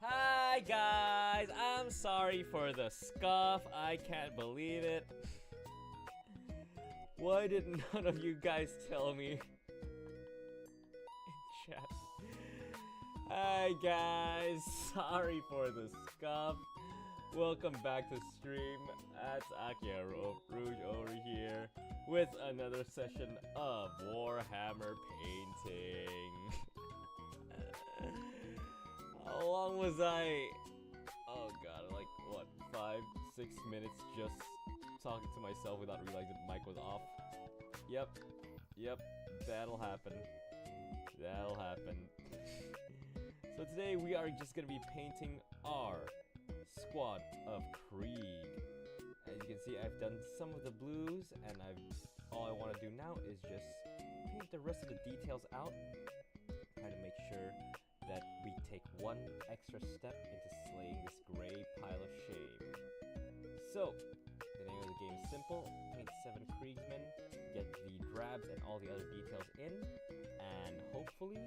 Hi guys, I'm sorry for the scuff. I can't believe it. Why did none of you guys tell me in chat? Hi guys, sorry for the scuff. Welcome back to stream. That's Akiha Rouge over here with another session of Warhammer painting. How long was I? Oh god, like what, 5-6 minutes just talking to myself without realizing the mic was off? Yep, that'll happen. That'll happen. So today we are just gonna be painting our squad of Krieg. As you can see, I've done some of the blues, and all I want to do now is just paint the rest of the details out. Try to make sure that we take one extra step into slaying this gray pile of shame. So, the name of the game is simple. Paint 7 Kriegsmen, get the drabs and all the other details in, and hopefully,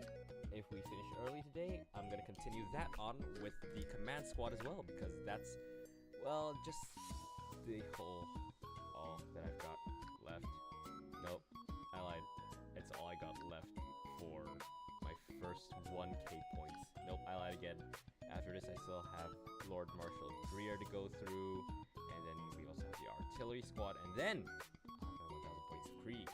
if we finish early today, I'm going to continue that on with the command squad as well, because that's, well, just the whole all that I've got left. Nope, I lied. It's all I got left for my first 1k points. Nope, I lied again. After this, I still have Lord Marshal Greer to go through, and then we also have the artillery squad, and then 1,000 points of Krieg.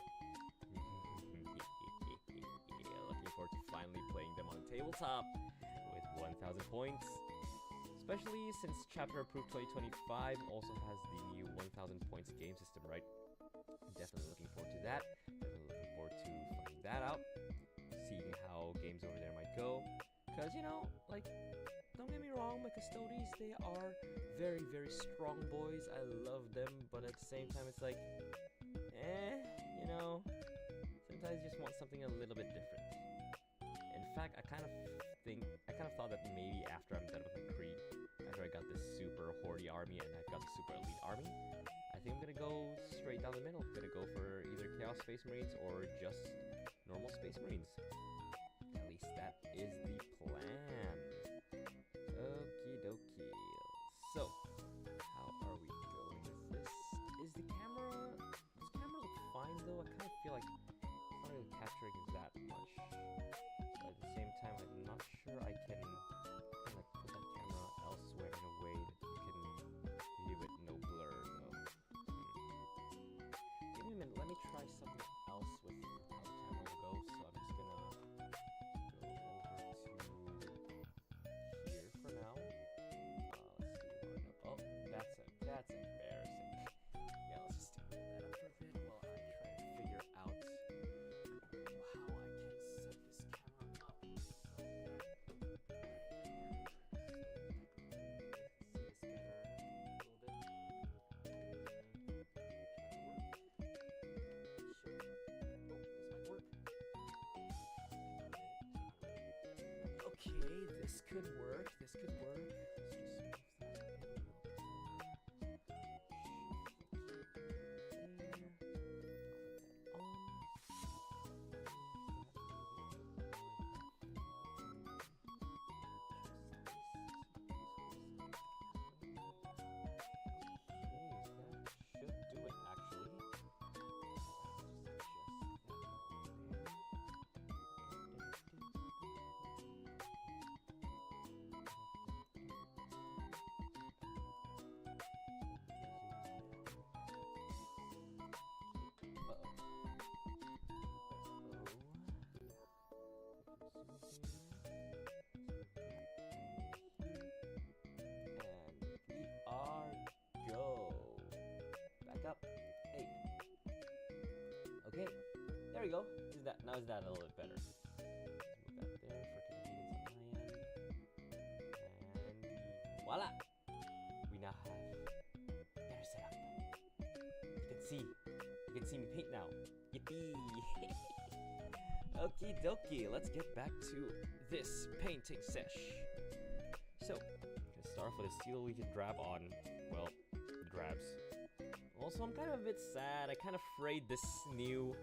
tabletop with 1,000 points. Especially since Chapter Approved 2025 also has the new 1,000 points game system, right? Definitely looking forward to that. Definitely looking forward to finding that out. Seeing how games over there might go. Because, you know, like, don't get me wrong, my custodies, they are very, very strong boys. I love them, but at the same time, it's like, you know, sometimes you just want something a little bit different. In fact, I kind of thought that maybe after I'm done with my Creed, after I got this super Horde army and I've got the super elite army, I think I'm gonna go straight down the middle. I'm gonna go for either Chaos Space Marines or just normal Space Marines. At least that is the plan. Okie dokie. So, how are we going with this? Does the camera look fine though? I kind of feel like it's not really capturing that much. But at the same time, I'm not sure I can kind of put that camera elsewhere in a way that you can view it no blur though. Give me a minute, let me try something else with how the camera will go. So I'm just gonna go over to here for now. Let's see, oh, that's embarrassing. Yeah, let's just do that up for a bit while I try to figure out how I can set this camera up. Okay, this could work. Let's just move that should do it actually. Okay, there we go. Now is that a little bit better? Let's move that there for convenience on my end. And voila! We now have better setup. You can see me paint now. Yippee! Okie dokie, let's get back to this painting sesh. So, I'm gonna start off with a steel we can grab on, well, the grabs. Also, I'm kind of a bit sad. I kind of frayed this new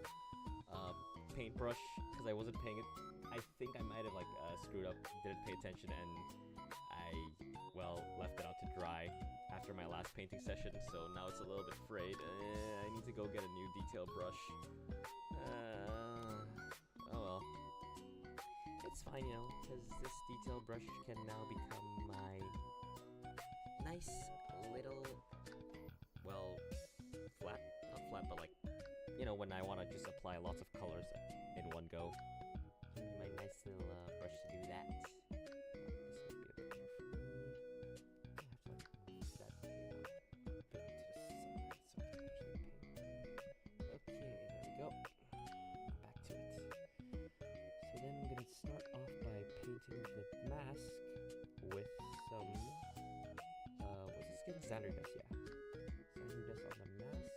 paintbrush because I wasn't paying it. I think I might have like screwed up, didn't pay attention, and I, well, left it out to dry after my last painting session. So now it's a little bit frayed. I need to go get a new detail brush. Oh well. It's fine, you know, because this detail brush can now become my nice little, well, flat, not flat, but like, you know, when I want to just apply lots of colors in one go. Give me my nice little brush to do that. This might be a bit more for me. I have to like move that table a bit to the side so I can actually paint. Okay, there we go. Back to it. So then I'm gonna start off by painting the mask with some, what's this again? Xander dust, yeah. Xander dust on the mask.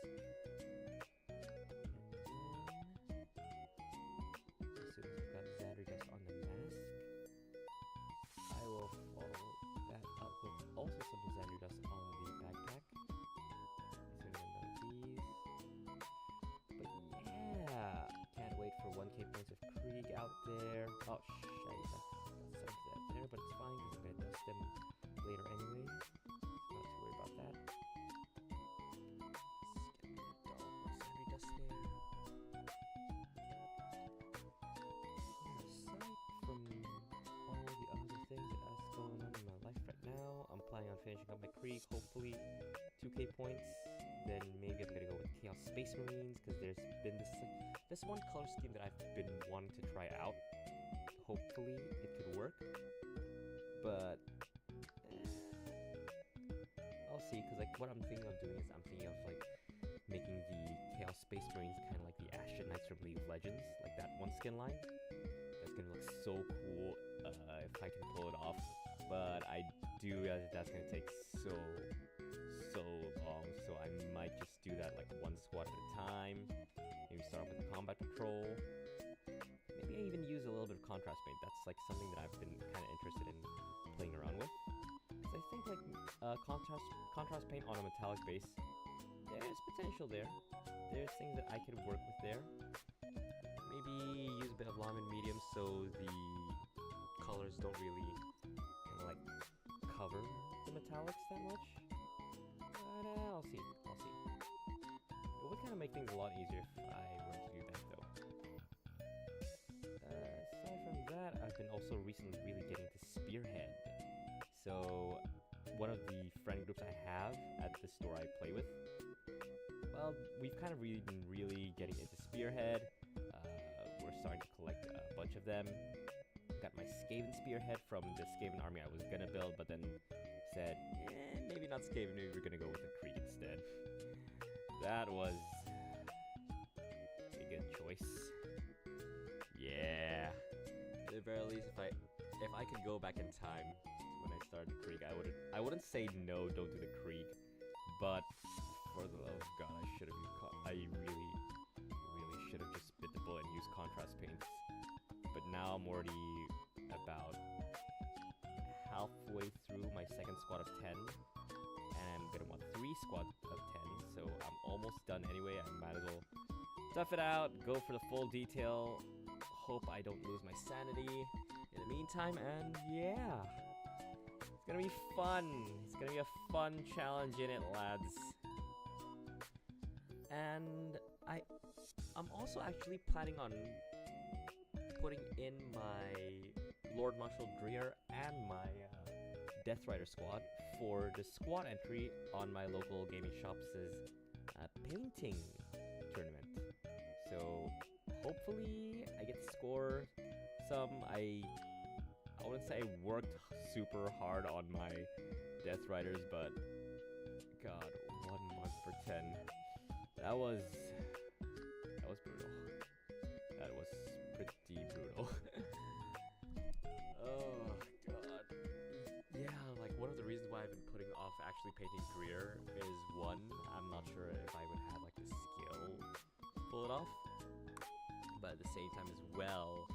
There. Oh, shit. Got some of that there, but it's fine because I'm going to dust them later anyway. So not to worry about that. Let's get rid of all the sandy dust there. And aside from all the other things that's going on in my life right now, I'm planning on finishing up my Krieg, hopefully 2k points. Then maybe I'm going to go with Chaos Space Marines because there's been this one color scheme that I've been wanting to try out. hopefully it could work. But I'll see, because like what I'm thinking of doing is I'm thinking of like making the Chaos Space Marines kind of like the Ashen Knights from League of Legends, like that one skin line. That's gonna look so cool if I can pull it off. But I do realize that's gonna take so long, so I might just do that like one squad at a time. Maybe start off with a combat patrol. Maybe I even use a little bit of contrast paint. That's like something that I've been kind of interested in playing around with. So I think like contrast paint on a metallic base, there's potential there. There's things that I could work with there. Maybe use a bit of lime and medium so the colors don't really kind of like cover the metallics that much. But I'll see. It would kind of make things a lot easier if I were to do that though. Aside from that, I've been also recently really getting to Spearhead. So one of the friend groups I have at the store I play with, well, we've kind of been really getting into Spearhead. We're starting to collect a bunch of them. Got my Skaven Spearhead from the Skaven army I was gonna build, but then said, maybe not Skaven, maybe we're gonna go with a Krieg instead. That was a good choice. Yeah. At the very least, if I could go back in time when I started Krieg, I wouldn't say no, don't do the Krieg, but for the love of God, I really should have just bit the bullet and used contrast paints. But now I'm already about halfway through my second squad of 10, and I'm gonna want 3 squads of 10, so I'm almost done anyway. I might as well tough it out, go for the full detail, hope I don't lose my sanity in the meantime, and yeah. It's gonna be fun. It's gonna be a fun challenge in it, lads. And I'm also actually planning on putting in my Lord Marshal Dreer and my Death Rider squad for the squad entry on my local gaming shop's painting tournament. So hopefully I get to score some. I wouldn't say I worked super hard on my Death Riders, but God, 1 month for 10. That was brutal. That was pretty brutal. Oh God. Yeah, like one of the reasons why I've been putting off actually painting Greer is one, I'm not sure if I would have like the skill to pull it off. But at the same time as well,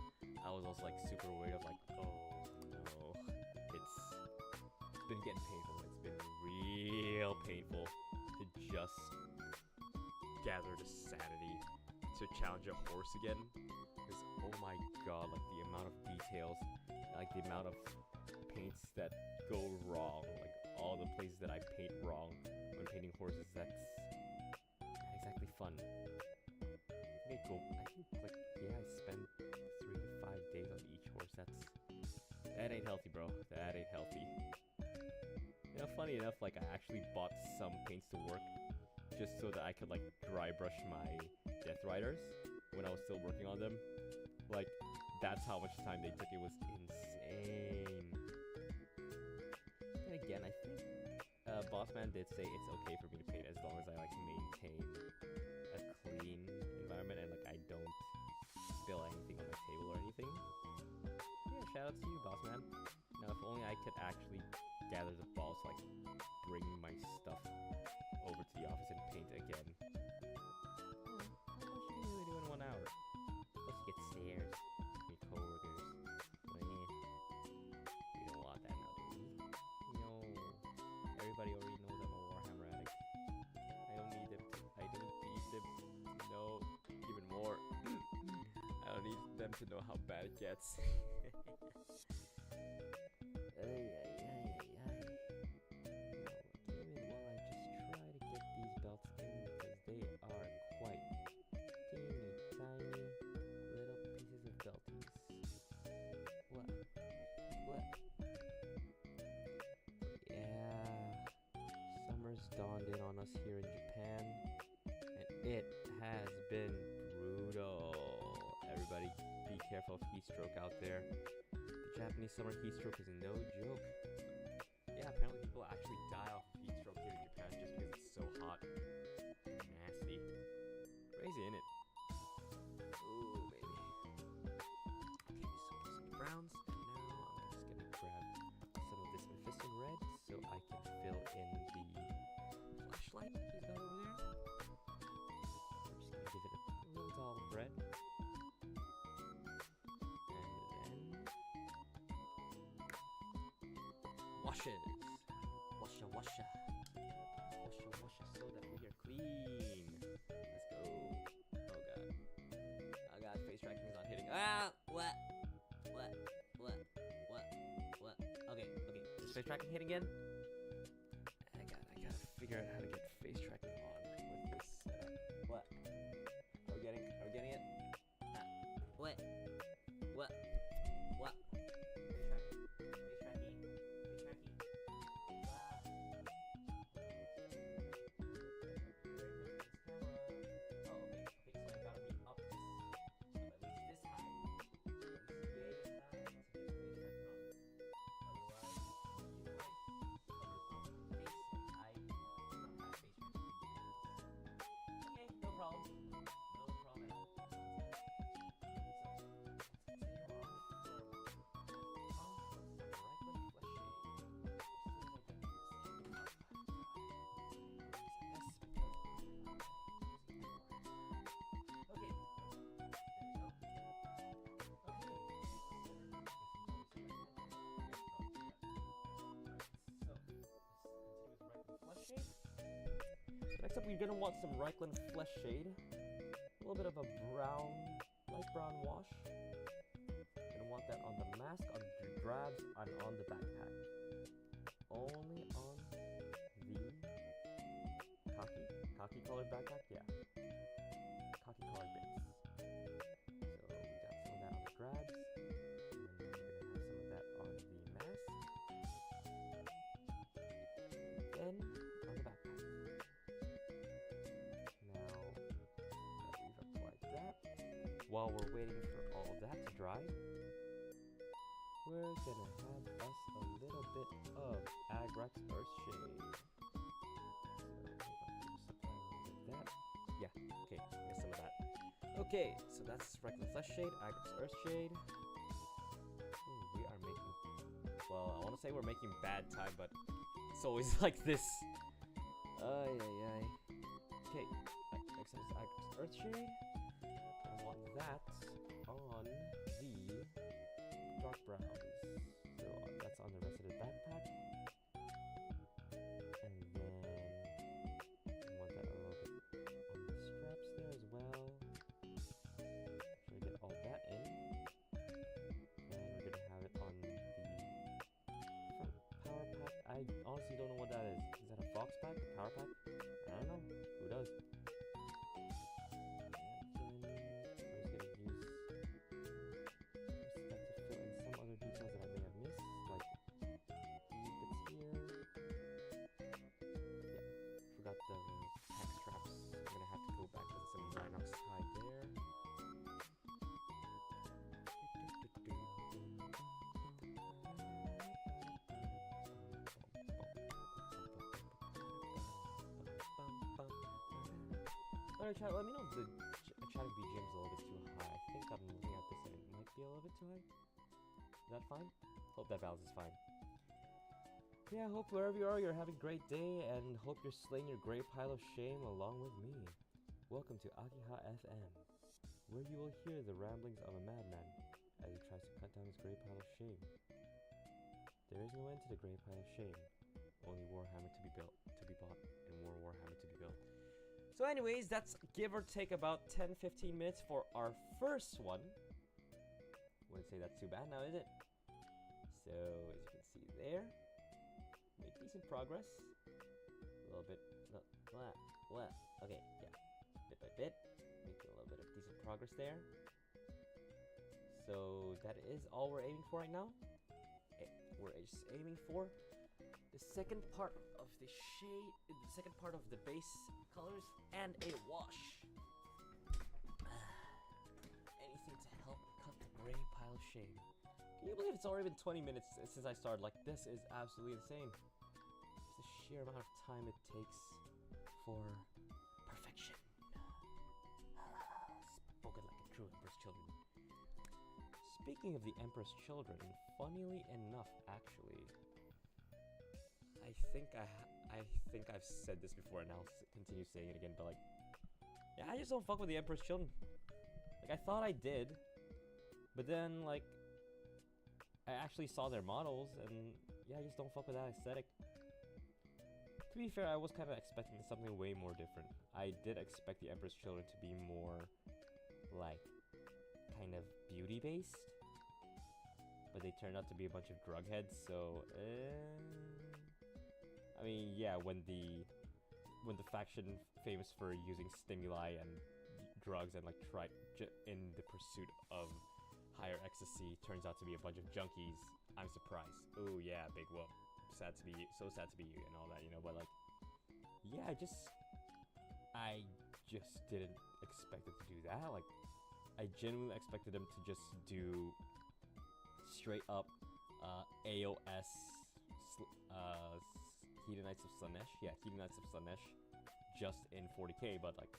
I was also like super worried of like, oh no, it's been getting painful. It's been real painful to just gather the sanity to challenge a horse again. Because oh my God, like the amount of details, like the amount of paints that go wrong, like all the places that I paint wrong when painting horses, that's not exactly fun. I spend 3 to 5 days on each horse. That ain't healthy, bro. That ain't healthy. You know, funny enough, like I actually bought some paints to work just so that I could like dry brush my Death Riders when I was still working on them. Like, that's how much time they took. It was insane. And again, I think Bossman did say it's okay for me to paint as long as I like maintain a clean environment and like I don't spill anything on my table or anything. Yeah, shout out to you, Bossman. Now, if only I could actually gather the balls, like bring my stuff over to the office and paint again. How much can you really do in 1 hour? Plus you get stares from your coworkers. We don't want that now, do we? No. Everybody already knows I'm a Warhammer addict. I don't need them to know even more. I don't need them to know how bad it gets. Dawned in on us here in Japan, and it has been brutal. Everybody be careful of heat stroke out there. The Japanese summer heat stroke is no joke. Yeah, apparently people actually die off of heat stroke here in Japan just because it's so hot. Nasty. Crazy, innit? Ooh, baby. Okay, so some browns, and now I'm just gonna grab some of this Mephiston red so I can fill in the flashlight he's got over there. I'm just gonna give it a little dollop of red. Washes. Washa, washa. Washa, washa, so that we are clean. Let's go. Oh god. Oh god, face tracking is not hitting. Ah! What? What? What? What? What? Okay, okay. Is face tracking hitting again? I gotta figure out how to get face tracking on with this setup. What? Are we getting it? What? What? What? Next up, we're gonna want some Reichland Flesh Shade. A little bit of a brown, light brown wash. Gonna want that on the mask, on the drabs, and on the backpack. Only on the khaki colored backpack, yeah. Khaki colored bits. So we got some of that on the drabs, and then we're gonna have some of that on the mask. Then on the backpack. While we're waiting for all that to dry, we're gonna have us a little bit of Agrax Earthshade. So that. Yeah, okay, get some of that. Okay, so that's Reichland Flesh Shade, Agrax Earthshade. We are making, well, I want to say we're making bad time, but it's always like this. Ay, ay, ay. Okay, next up is Agrax Earthshade. I want that on the dark browns. So that's on the rest of the backpack. And then I want that a little bit on the straps there as well. Try to get all that in. And we're gonna have it on the front power pack. I honestly don't know what that is. Is that a Fox pack? A power pack? I don't know. Who does? Alright, chat, let me know if the chatting BGM is a little bit too high. I think I'm looking at this and it might be a little bit too high. Is that fine? Hope that balance is fine. Yeah, hope wherever you are, you're having a great day, and hope you're slaying your great pile of shame along with me. Welcome to Akiha FM, where you will hear the ramblings of a madman as he tries to cut down his great pile of shame. There is no end to the great pile of shame. Only Warhammer to be built, to be bought, and more Warhammer to be built. So anyways, that's give or take about 10-15 minutes for our first one. Wouldn't say that's too bad now, is it? So, as you can see there, make decent progress. A little bit, what? Okay, yeah. Bit by bit, making a little bit of decent progress there. So, that is all we're aiming for right now. We're just aiming for the second part of the shade, the second part of the base colors, and a wash. Anything to help cut the gray pile of shame. Can you believe it's already been 20 minutes since I started? Like, this is absolutely insane. Just the sheer amount of time it takes for perfection. Spoken like a true Emperor's Children. Speaking of the Emperor's Children, funnily enough, actually, I think I've said this before, and I'll continue saying it again. But like, yeah, I just don't fuck with the Emperor's Children. Like, I thought I did, but then like, I actually saw their models, and yeah, I just don't fuck with that aesthetic. To be fair, I was kind of expecting something way more different. I did expect the Emperor's Children to be more, like, kind of beauty-based, but they turned out to be a bunch of drug heads, so, I mean, yeah, when the faction famous for using stimuli and drugs and, like, in the pursuit of higher ecstasy turns out to be a bunch of junkies, I'm surprised. Oh yeah, big whoop. Sad to be you, so sad to be you and all that, you know, but like, yeah, I just didn't expect it to do that. Like, I genuinely expected them to just do straight up AOS Hedonites of Slaanesh. Yeah, Hedonites of Slaanesh just in 40k, but like,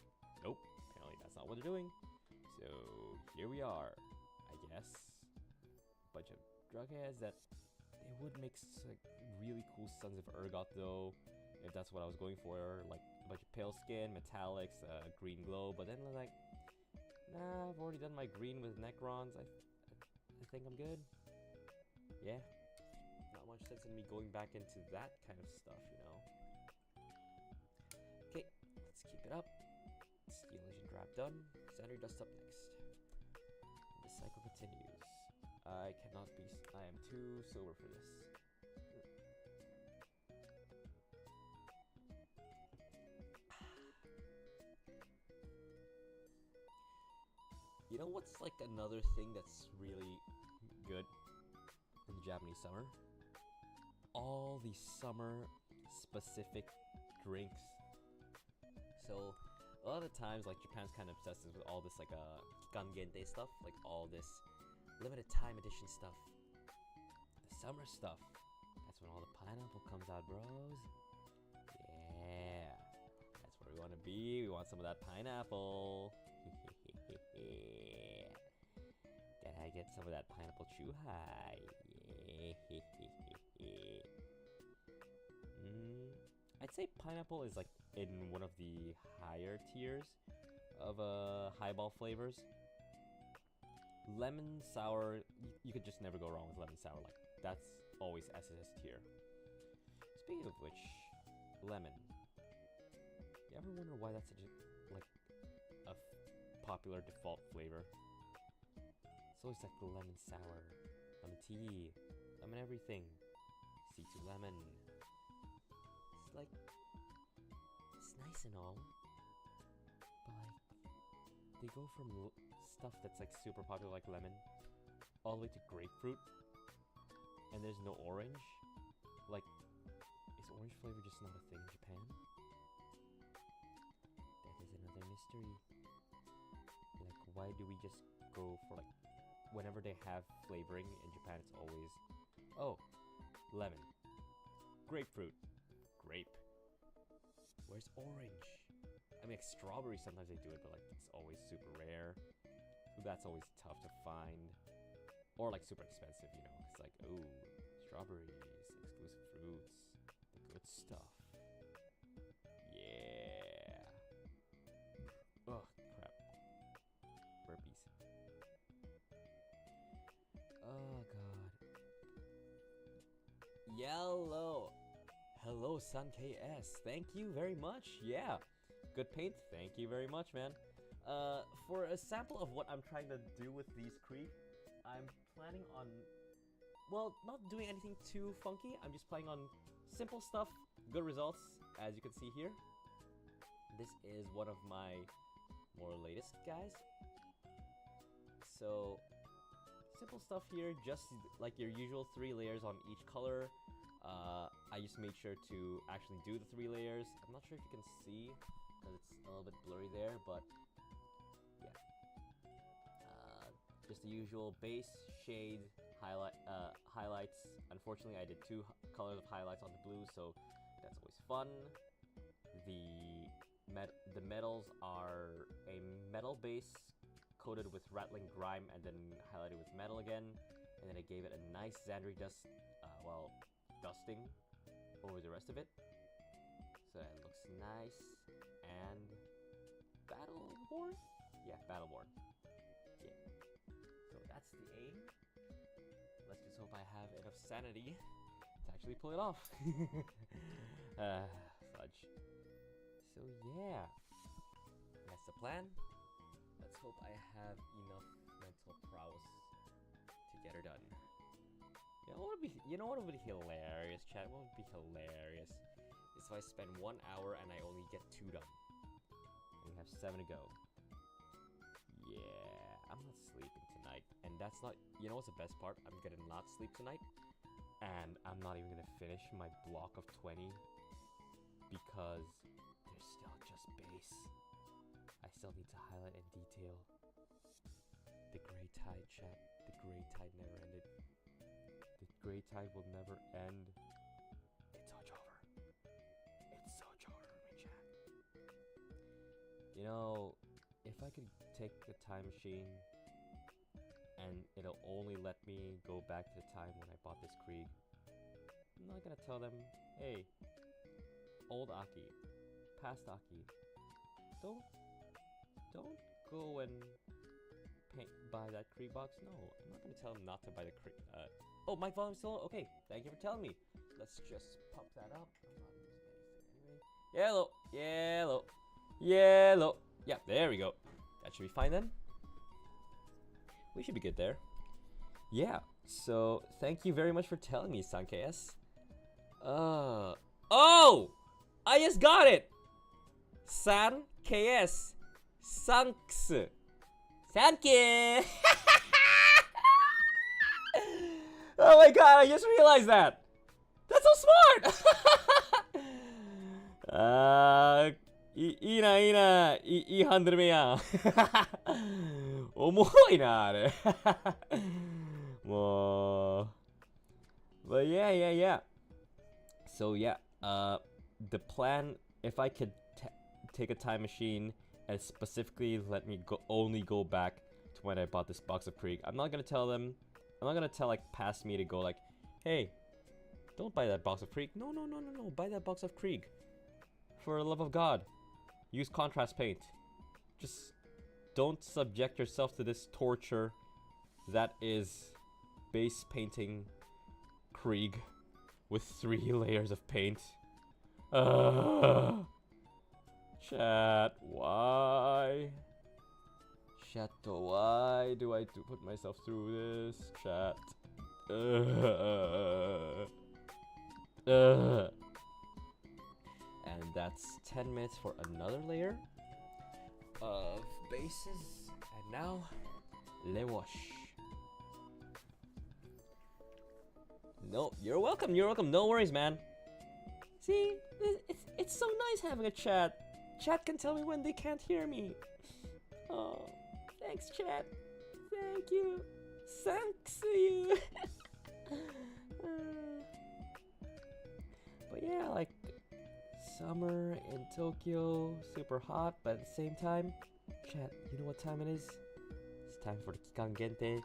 nope, apparently that's not what they're doing. So here we are. I guess bunch of drug heads that they would make like really cool Sons of Urgot though, if that's what I was going for, like a bunch of pale skin, metallics, green glow. But then like, nah, I've already done my green with Necrons. I think I'm good. Yeah, not much sense in me going back into that kind of stuff, you know. Okay, let's keep it up. Steel Legion draft done. Standard dust up next. The cycle continues. I cannot be. I am too sober for this. You know what's like another thing that's really good in the Japanese summer? All these summer specific drinks. So a lot of the times, like, Japan's kind of obsessed with all this like Kikan Gente stuff, like all this limited time edition stuff, the summer stuff. That's when all the pineapple comes out, bros. Yeah, that's where we want to be. We want some of that pineapple. Can I get some of that pineapple chuhai? I'd say pineapple is like in one of the higher tiers of highball flavors. Lemon sour, you could just never go wrong with lemon sour. Like, that's always SS tier. Speaking of which, lemon. You ever wonder why that's such a popular default flavor? It's always like lemon sour, lemon tea, lemon everything, C2 lemon. It's like, it's nice and all, but like, they go from stuff that's like super popular like lemon all the way to grapefruit, and there's no orange. Like, is orange flavor just not a thing in Japan? That is another mystery. Like, why do we just go for like, whenever they have flavoring in Japan, it's always, oh, lemon, grapefruit, grape. Where's orange? I mean, like, strawberry, sometimes they do it, but like, it's always super rare. So that's always tough to find. Or like super expensive, you know. It's like, ooh, strawberries, exclusive fruits, the good stuff. Yeah. Oh, crap. Burpees. Oh, God. Yellow. Hello, Sun KS. Thank you very much. Yeah. Good paint. Thank you very much, man. For a sample of what I'm trying to do with these Kree, I'm planning on, well, not doing anything too funky. I'm just planning on simple stuff, good results, as you can see here. This is one of my more latest guys. So, simple stuff here, just like your usual 3 layers on each color. I just made sure to actually do the 3 layers. I'm not sure if you can see, because it's a little bit blurry there, but yeah. Just the usual base, shade, highlights. Unfortunately, I did two colors of highlights on the blue, so that's always fun. The metals are a metal base coated with rattling grime and then highlighted with metal again. And then I gave it a nice Xandri dust, dusting over the rest of it. So it looks nice and battle-worn? Yeah, battle-worn. Yeah. So that's the aim. Let's just hope I have enough sanity to actually pull it off. Fudge. So yeah, that's the plan. Let's hope I have enough mental prowess to get her done. You know what would be hilarious, chat? What would be hilarious is if I spend 1 hour and I only get 2 done. And we have 7 to go. Yeah, I'm not sleeping tonight. And that's not, you know what's the best part? I'm gonna not sleep tonight. And I'm not even gonna finish my block of 20 because there's still just base. I still need to highlight and detail. The gray tide, chat. The gray tide never ended. The gray tide will never end. It's so over. It's so over for me, chat. You know, if I could take the time machine and it'll only let me go back to the time when I bought this Krieg, I'm not gonna tell them, hey, old Aki, past Aki, don't go and buy that Krieg box. No, I'm not gonna tell them not to buy the Krieg. Oh, mic volume still okay. Thank you for telling me. Let's just pop that up. I'm not using anything anyway. Yellow, yellow, yellow. Yeah, there we go. That should be fine then. We should be good there. Yeah. So thank you very much for telling me, SanKS. Oh! I just got it! SanKS. Thanks. Thank you! Oh my god, I just realized that! That's so smart! いいな、いいな、いいハンドル目やん。おもろいな、あれ。もう。But yeah. So yeah, the plan, if I could take a time machine and specifically let me only go back to when I bought this box of Krieg, I'm not gonna tell like past me to go like, hey, don't buy that box of Krieg. No, buy that box of Krieg. For the love of God, use contrast paint. Just don't subject yourself to this torture that is base painting Krieg with 3 layers of paint. Chat, why? Chat, why do I put myself through this? Chat. And that's 10 minutes for another layer of bases. And now, le wash. No, you're welcome. No worries, man. See, it's so nice having a chat. Chat can tell me when they can't hear me. Oh, thanks, chat. Thank you. Thanks to you. But yeah, like summer in Tokyo, super hot, but at the same time, chat, you know what time it is? It's time for the Kikan Gente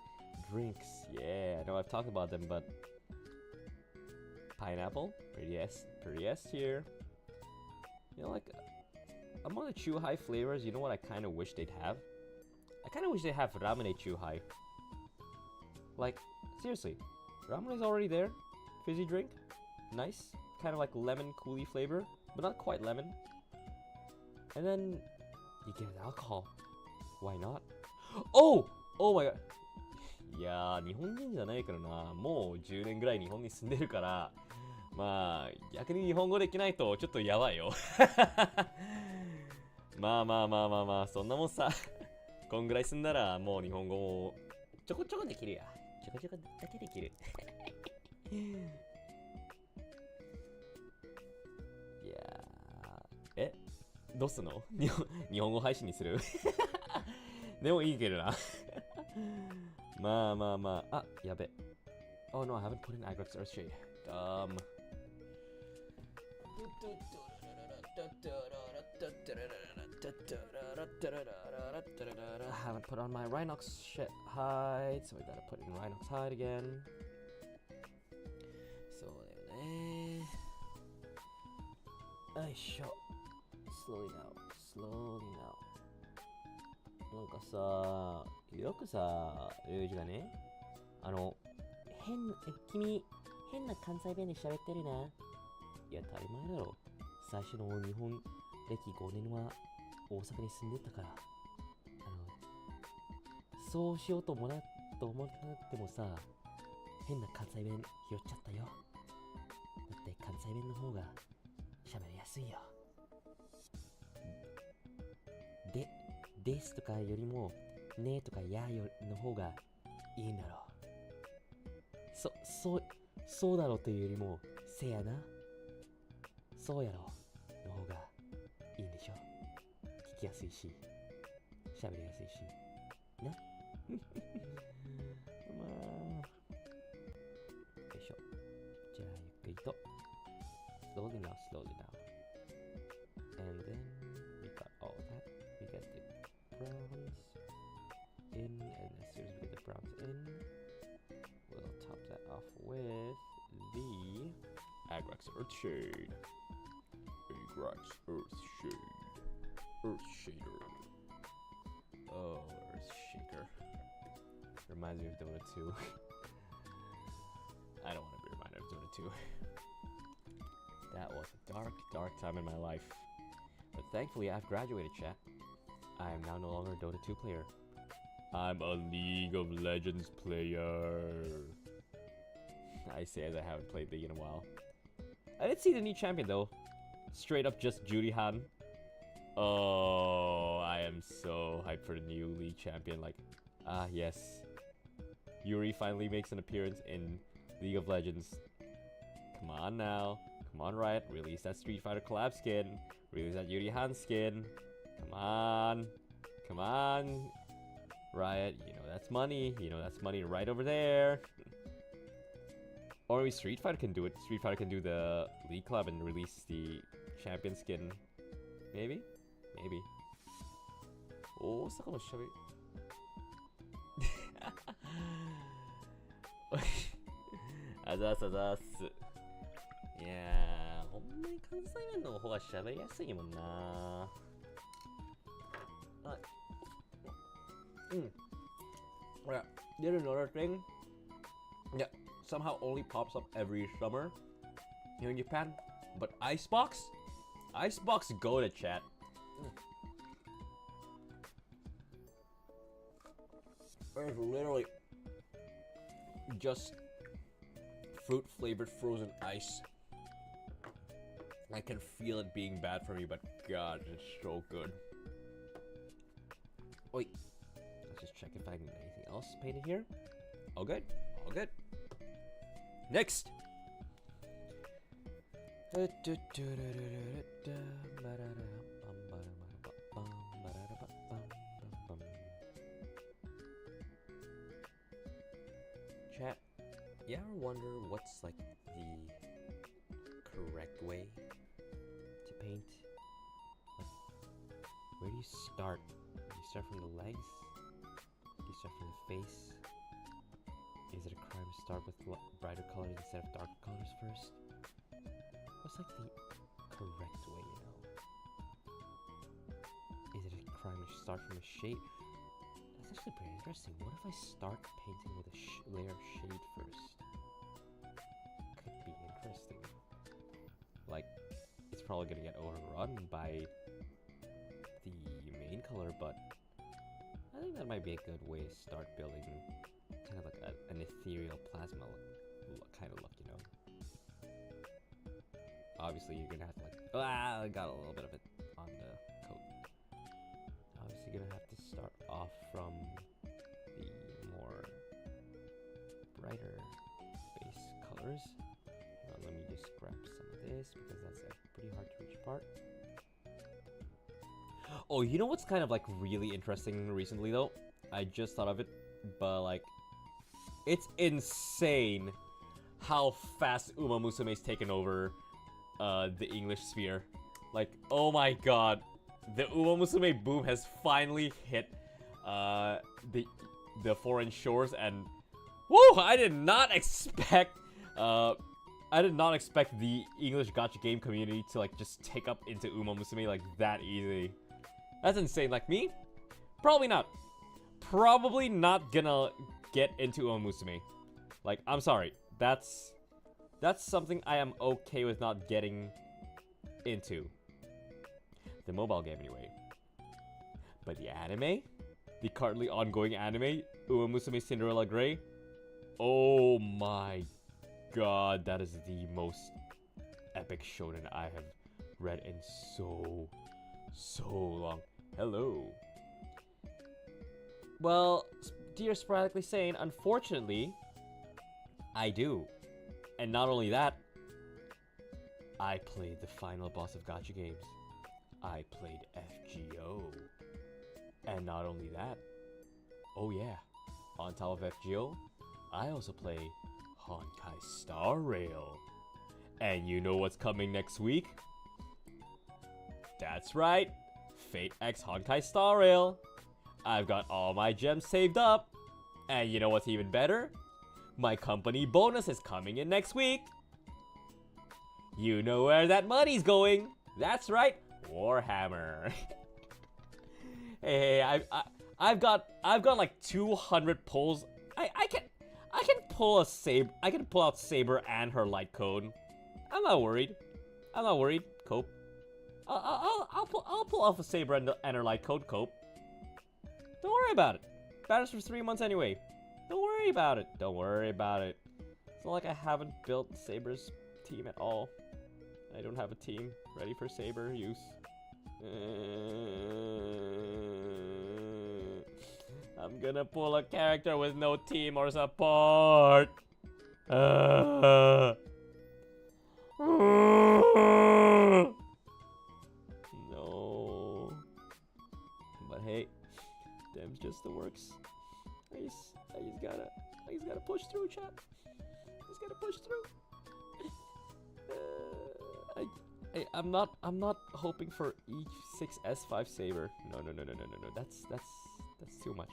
drinks. Yeah, I know I've talked about them, but pineapple, pretty S tier. You know, like among the Chuhai flavors, you know what I kind of wish they'd have? I kind of wish they have Ramune Chuhai. Like, seriously, Ramune is already there. Fizzy drink, nice, kind of like lemon coolie flavor, but not quite lemon. And then you give it alcohol. Why not? Oh my god. いやー、日本人じゃないからな。もう10年ぐらい日本に住んでるから、まあ逆に日本語できないとちょっとやばいよ。まあそんなもんさ。こんぐらい住んだらもう日本語もちょこちょこできるや。ちょこちょこだけできる。いやー、どうすんの？日本語配信にする？でもいいけどな。Ah, yabe. Oh no, I haven't put in Agrick's Earthshade. Dumb. I haven't put on my Rhinox shit hide, so I gotta put in Rhinox hide again. So, slowly now. なんかさ、よくさ、ルージュがね、君、変な関西弁で喋ってるな。いや、当たり前だろ。最初の日本歴5年は大阪に住んでたから。そうしようと思ってもさ、変な関西弁拾っちゃったよ。だって関西弁の方が喋りやすいよ。ですとかよりも、ねとかやの方がいいんだろう。そうだろうというよりも、せやな。そうやろの方がいいんでしょ。聞きやすいし、喋りやすいし。なまあ。よいしょ。じゃあ、ゆっくりと。Slowly now. And then, we got all that. We get the browns in, and as soon as we get the browns in, we'll top that off with the Agrick's Earthshade. Earthshader. Oh, Earthshaker. Reminds me of Dota 2. I don't want to be reminded of Dota 2. That was a dark time in my life. But thankfully, I've graduated, chat. I am now no longer a Dota 2 player. I'm a League of Legends player. I say as I haven't played League in a while. I did see the new champion though. Straight up just Judy Han. Oh, I am so hyped for the new League champion. Like, yes. Yuri finally makes an appearance in League of Legends. Come on now. Come on, Riot. Release that Street Fighter collab skin. Release that Yuri Han skin. Come on. Come on. Riot, you know that's money. You know that's money right over there. Or maybe Street Fighter can do it. Street Fighter can do the League Club and release the champion skin. Maybe? Maybe. Oh, Sakamo Shabi. Azas. Yeah, ほんまに関西弁の方が喋りやすいもんな。Yeah, there's another thing that somehow only pops up every summer here in Japan, but Icebox go to chat. There's literally just fruit flavored frozen ice. I can feel it being bad for me, but God, it's so good. Wait, let's just check if I can get anything else painted here. All good, all good. Next. Chat, you ever wonder what's like the correct way to paint? Like, where do you start? Do you start from the legs? Do you start from the face? Is it a crime to start with brighter colors instead of darker colors first? What's like the correct way, you know? Is it a crime to start from a shade? That's actually pretty interesting. What if I start painting with a layer of shade first? Could be interesting. Like, it's probably gonna get overrun by the main color, but I think that might be a good way to start building kind of like an ethereal plasma kind of look, you know? Obviously, you're gonna have to like... I got a little bit of it on the coat. Obviously, you're gonna have to start off from the more brighter base colors. Let me just grab some of this because that's a pretty hard to reach part. Oh, you know what's kind of like really interesting recently though? I just thought of it. but like, it's insane how fast Uma Musume's taken over the English sphere. Like, oh my god, the Uma Musume boom has finally hit the foreign shores, and woo! I did not expect the English gacha game community to like just take up into Uma Musume like that easy. That's insane. Like me, probably not gonna get into Uma Musume. Like, I'm sorry, that's something I am okay with not getting into. The mobile game anyway. But the anime, the currently ongoing anime, Uma Musume Cinderella Grey, oh my god, that is the most epic shonen I have read in so long. Hello. Well, dear Sporadically Sane, unfortunately, I do. And not only that, I played the final boss of gacha games. I played FGO. And not only that, oh yeah, on top of FGO, I also play Honkai Star Rail. And you know what's coming next week? That's right, Fate X Honkai Star Rail. I've got all my gems saved up. And you know what's even better? My company bonus is coming in next week. You know where that money's going. That's right, Warhammer. Hey, I've got like 200 pulls. I can pull a saber. I can pull out Saber and her light code. I'm not worried. Cope. I'll pull off a Saber and her light code. Cope. Don't worry about it. Battles for 3 months anyway. Don't worry about it. It's not like I haven't built Saber's team at all. I don't have a team ready for Saber use. I'm gonna pull a character with no team or support. No. But hey, them's just the works. I just gotta push through, chat. Just gotta push through. I'm not hoping for E6S5 Saber. No. That's too much.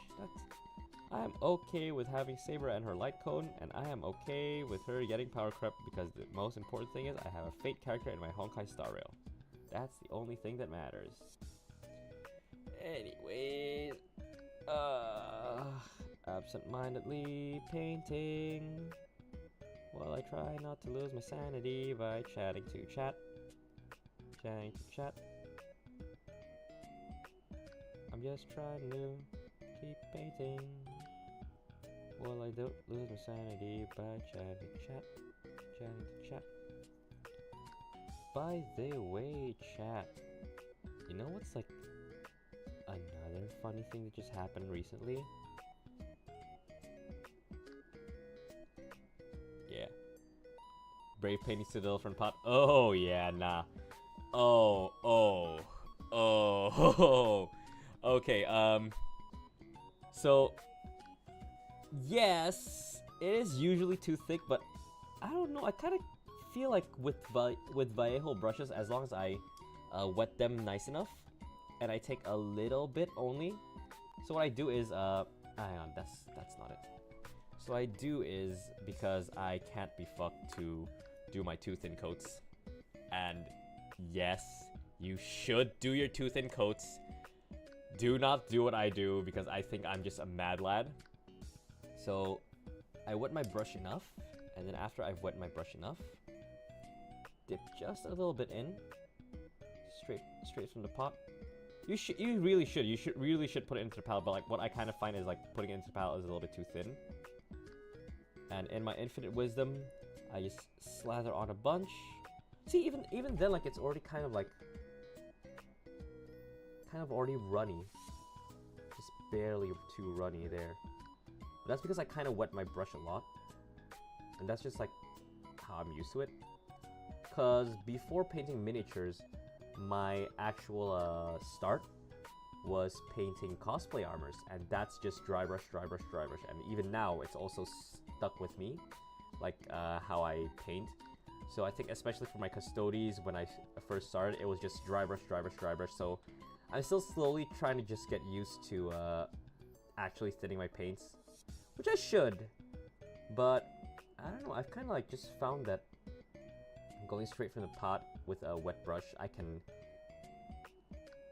I am okay with having Saber and her light cone, and I am okay with her getting power creep because the most important thing is I have a Fate character in my Honkai Star Rail. That's the only thing that matters. Anyways, absent-mindedly painting while I try not to lose my sanity by chatting to chat. I'm just trying to keep painting while I don't lose my sanity by chatting to chat. By the way, chat, you know what's like another funny thing that just happened recently? Yeah. Brave painting Citadel from pot. Oh yeah, nah. Oh. Okay, so yes, it is usually too thick, but I don't know, I kind of feel like with Vallejo brushes, as long as I wet them nice enough, and I take a little bit only. So what I do is, hang on, that's not it. So what I do is, because I can't be fucked to do my too thin coats, and yes, you should do your too thin coats. Do not do what I do, because I think I'm just a mad lad. So I wet my brush enough, and then after I've wet my brush enough, dip just a little bit in, straight from the pot. You really should put it into the palette, but like what I kind of find is like putting it into the palette is a little bit too thin. And in my infinite wisdom, I just slather on a bunch. See, even then, like, it's already kind of already runny. Just barely too runny there. But that's because I kind of wet my brush a lot. And that's just like how I'm used to it. Cause before painting miniatures, my actual start was painting cosplay armors, and that's just dry brush, dry brush, dry brush. And even now, it's also stuck with me, like how I paint. So I think especially for my custodies, when I first started, it was just dry brush, dry brush, dry brush. So I'm still slowly trying to just get used to actually thinning my paints, which I should. But I don't know, I've kind of like just found that going straight from the pot with a wet brush,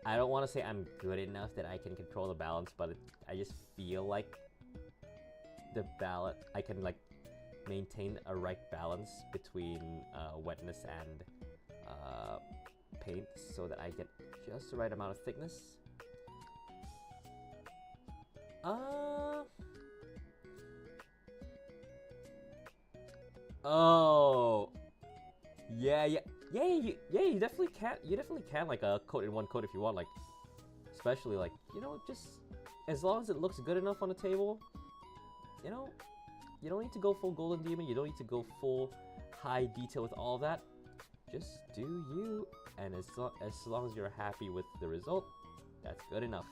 I don't want to say I'm good enough that I can control the balance, but I just feel like I can like maintain a right balance between wetness and paint so that I get just the right amount of thickness. Oh, yeah, you definitely can. You definitely can like coat in one coat if you want, like, especially like, you know, just as long as it looks good enough on the table, you know, you don't need to go full golden demon. You don't need to go full high detail with all that. Just do you, and as long as you're happy with the result, that's good enough.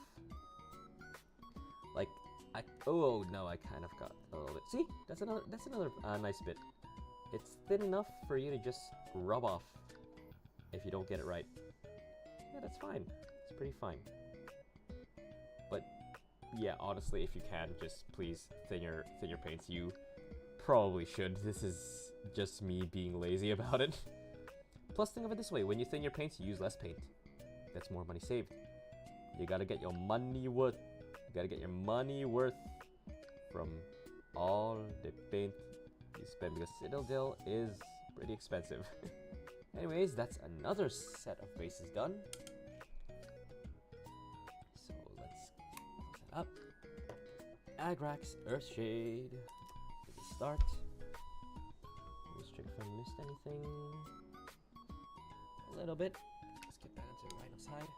Like, oh no, I kind of got a little bit. See, that's another nice bit. It's thin enough for you to just rub off if you don't get it right. Yeah, that's fine. It's pretty fine. But yeah, honestly, if you can, just please thin your paints. You probably should. This is just me being lazy about it. Plus, think of it this way: when you thin your paints, you use less paint. That's more money saved. You gotta get your money worth. You gotta get your money worth from all the paint you spend, because Citadel is pretty expensive. Anyways, that's another set of bases done. So let's close that up. Agrax, Earthshade. Let's start. Let's check if I missed anything. A little bit. Let's get that into Rhino's hide.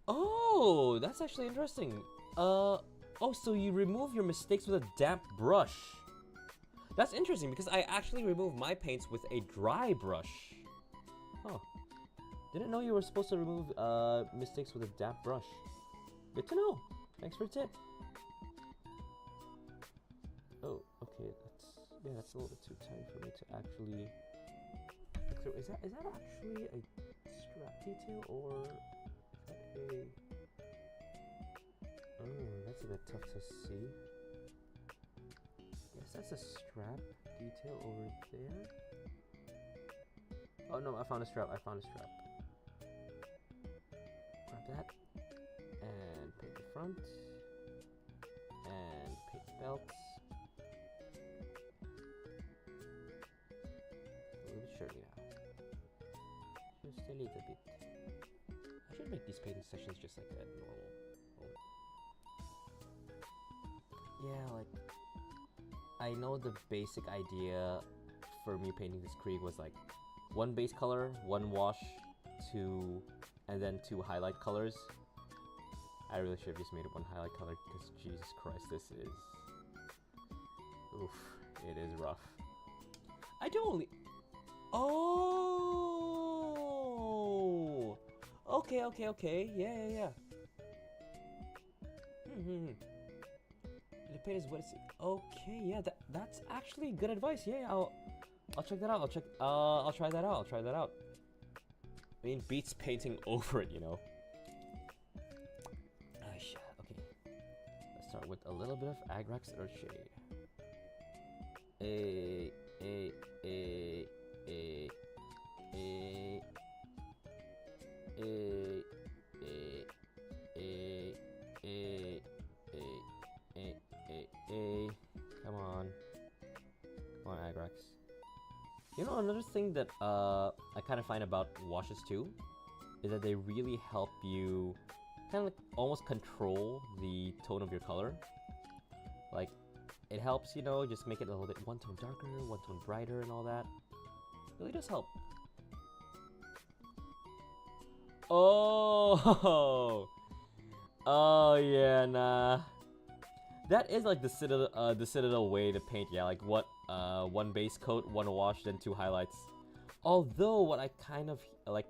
Oh, that's actually interesting. Oh, so you remove your mistakes with a damp brush. That's interesting because I actually remove my paints with a dry brush. Huh. Didn't know you were supposed to remove mistakes with a damp brush. Good to know. Thanks for the tip. Oh, okay. That's a little bit too tight for me to actually. Is that actually a strap detail or is that a? Oh, that's a bit tough to see. Yes, that's a strap detail over there. Oh no, I found a strap. Grab that. And paint the front. And paint the belts. A little bit shirty now. Just a little bit. I should make these painting sessions just like that, normal. Yeah, like, I know the basic idea for me painting this Krieg was like one base color, one wash, and then two highlight colors. I really should have just made it one highlight color because Jesus Christ, this is... Oof, it is rough. I don't... Oh! Okay. Yeah. The paint is what it's... Okay, yeah, that's actually good advice. Yeah, I'll check that out. I'll try that out. I mean, beats painting over it, you know. Okay. Let's start with a little bit of Agrax Earthshade. Come on, Agrax. You know, another thing that I kind of find about washes too is that they really help you kind of like almost control the tone of your color. Like, it helps, you know, just make it a little bit one tone darker, one tone brighter, and all that. It really does help. Oh, oh yeah, nah. That is like the Citadel way to paint, yeah, like what, one base coat, one wash, then two highlights. Although, what I kind of, like,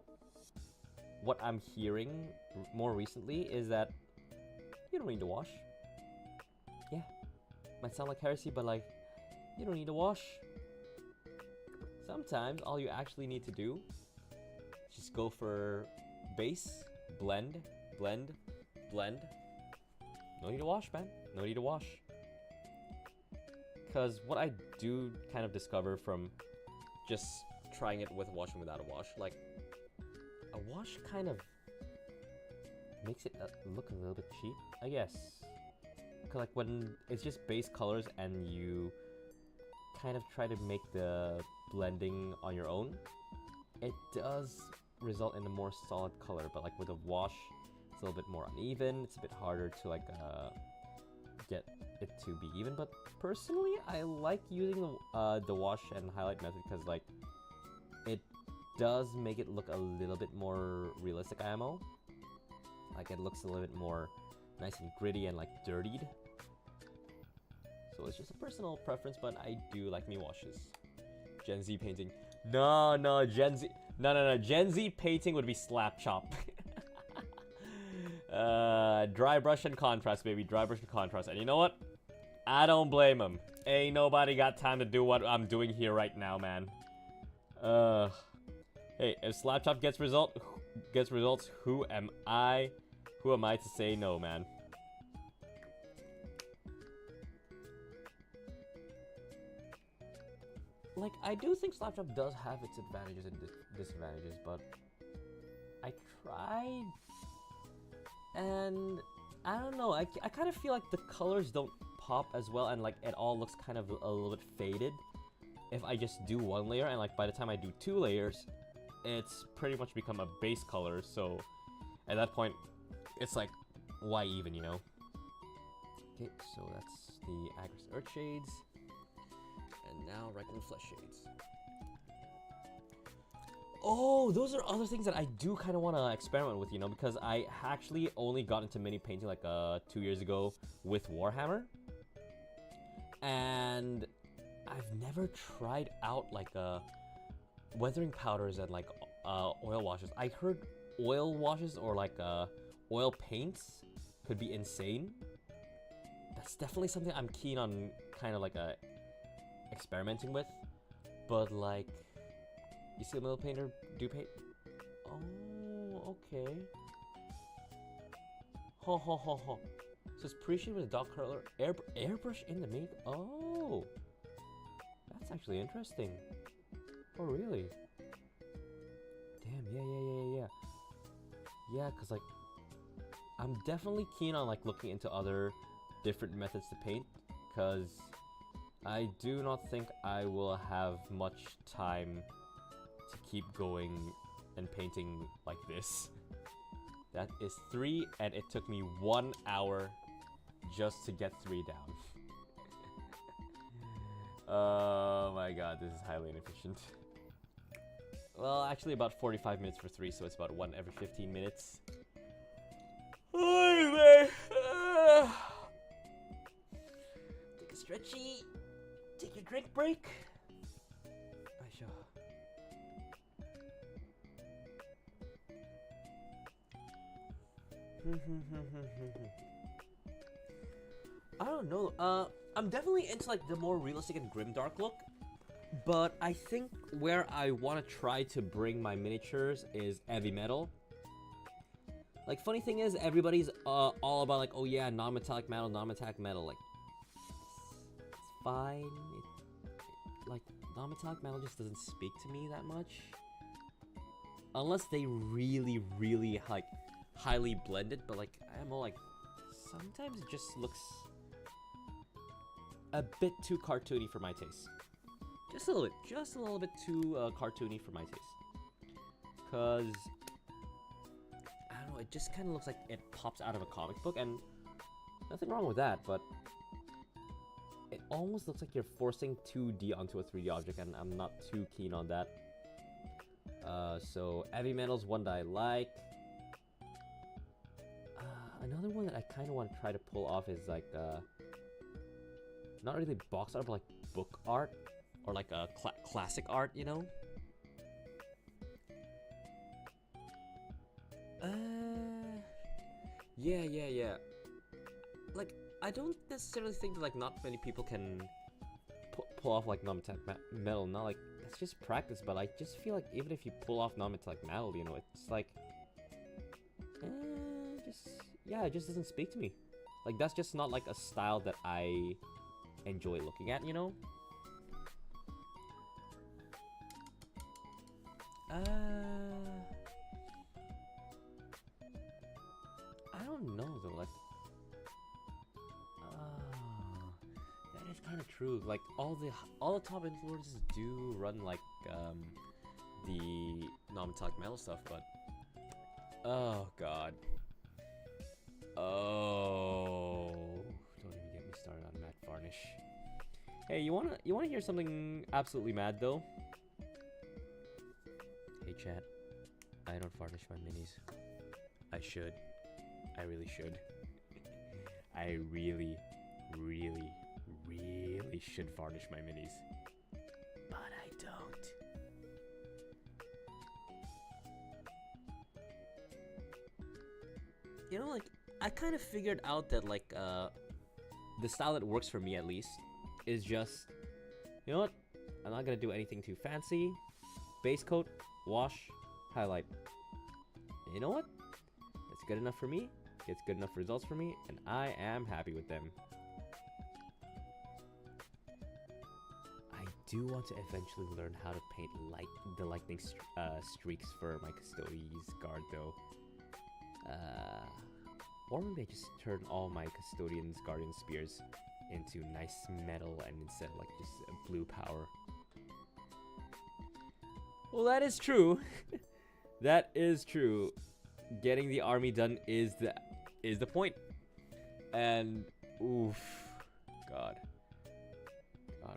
what I'm hearing more recently is that you don't need to wash. Yeah, might sound like heresy, but like, you don't need to wash. Sometimes all you actually need to do is just go for base, blend, blend, blend. No need to wash, man. No need to wash. Because what I do kind of discover from just trying it with wash and without a wash, like, a wash kind of makes it look a little bit cheap, I guess. Cause like when it's just base colors and you kind of try to make the blending on your own, it does result in a more solid color. But like with a wash, it's a little bit more uneven. It's a bit harder to like get it to be even. But personally, I like using the wash and highlight method because like it does make it look a little bit more realistic IMO. Like it looks a little bit more nice and gritty and like dirtied. So it's just a personal preference, but I do like me washes. Gen Z painting. No, Gen Z. No. Gen Z painting would be slap chop. Dry brush and contrast, baby. Dry brush and contrast. And you know what? I don't blame them. Ain't nobody got time to do what I'm doing here right now, man. Hey, if slap chop gets results, who am I? Who am I to say no, man? Like, I do think Slapchop does have its advantages and disadvantages, but I tried, and I don't know, I kind of feel like the colors don't pop as well, and like, it all looks kind of a little bit faded if I just do one layer, and like, by the time I do 2 layers, it's pretty much become a base color, so at that point, it's like, why even, you know? Okay, so that's the Agris Earth Shades. And now Reckon Flesh Shades. Oh, those are other things that I do kind of want to experiment with, you know, because I actually only got into mini painting like 2 years ago with Warhammer. And I've never tried out like weathering powders and like oil washes. I heard oil washes or like oil paints could be insane. That's definitely something I'm keen on kind of like experimenting with, but like, you see a middle painter do paint? Oh, okay. So it's pre-shade with a dot color airbrush in the make. Oh, that's actually interesting. Oh, really? Damn, yeah, cause like, I'm definitely keen on like looking into other different methods to paint, cause I do not think I will have much time to keep going and painting like this. That is 3, and it took me 1 hour just to get 3 down. Oh my god, this is highly inefficient. Well, actually about 45 minutes for 3, so it's about 1 every 15 minutes. Anyway, take a stretchy. Take your drink break. I don't know. I'm definitely into like the more realistic and grimdark look, but I think where I want to try to bring my miniatures is heavy metal. Like, funny thing is, everybody's all about like, oh yeah, non-metallic metal, non-metallic metal. Like, it's fine. Like, non-metallic metal just doesn't speak to me that much. Unless they really, like, highly blended. But like, I'm all like, sometimes it just looks a bit too cartoony for my taste. Just a little bit too cartoony for my taste. Cause I don't know, it just kind of looks like it pops out of a comic book, and nothing wrong with that, but it almost looks like you're forcing 2D onto a 3D object, and I'm not too keen on that. So heavy metal's one that I like. Another one that I kind of want to try to pull off is like not really box art, but like book art, or like a classic art, you know? Yeah. Like, I don't necessarily think that, like, not many people can pull off, like, non-metallic metal. Not, like, that's just practice, but I just feel like even if you pull off non-metallic metal, you know, it's like... it just doesn't speak to me. Like, that's just not, like, a style that I enjoy looking at, you know? I don't know, though, like... that is kind of true. Like, all the top influences do run, like, the non-metallic metal stuff, but... Oh, God. Oh, don't even get me started on matte varnish. Hey, you wanna hear something absolutely mad though? Hey chat, I don't varnish my minis. I should. I really should. I really should varnish my minis. But I don't. You know, like, I kind of figured out that, like, the style that works for me, at least, is just, you know what? I'm not gonna do anything too fancy. Base coat, wash, highlight. You know what? It's good enough for me. It's good enough results for me, and I am happy with them. I do want to eventually learn how to paint the lightning streaks for my Custodes guard, though. Or maybe I just turn all my Custodian's Guardian Spears into nice metal and instead of like just blue power. Well, that is true. That is true. Getting the army done is the point. And oof, God,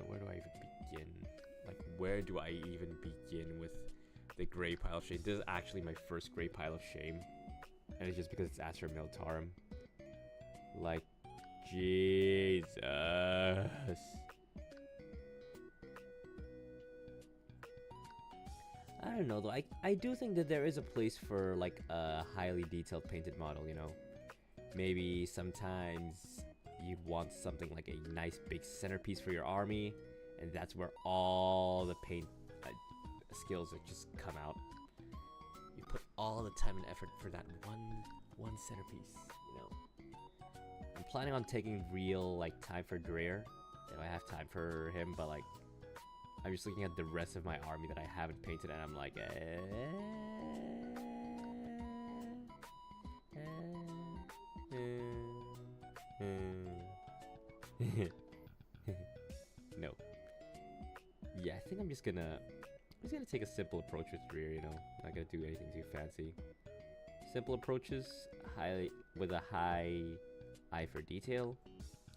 where do I even begin? Like, where do I even begin with the gray pile of shame? This is actually my first gray pile of shame. And it's just because it's Astra Militarum. Like, Jesus. I don't know though, I do think that there is a place for like a highly detailed painted model, you know? Maybe sometimes you'd want something like a nice big centerpiece for your army, and that's where all the paint skills that just come out. You put all the time and effort for that one centerpiece, you know? I'm planning on taking real like time for Dreer, if I have time for him, but like I'm just looking at the rest of my army that I haven't painted, and I'm like, no. Yeah, I think I'm just gonna take a simple approach with Dreer, you know? Not gonna do anything too fancy. Simple approaches, with a high eye for detail,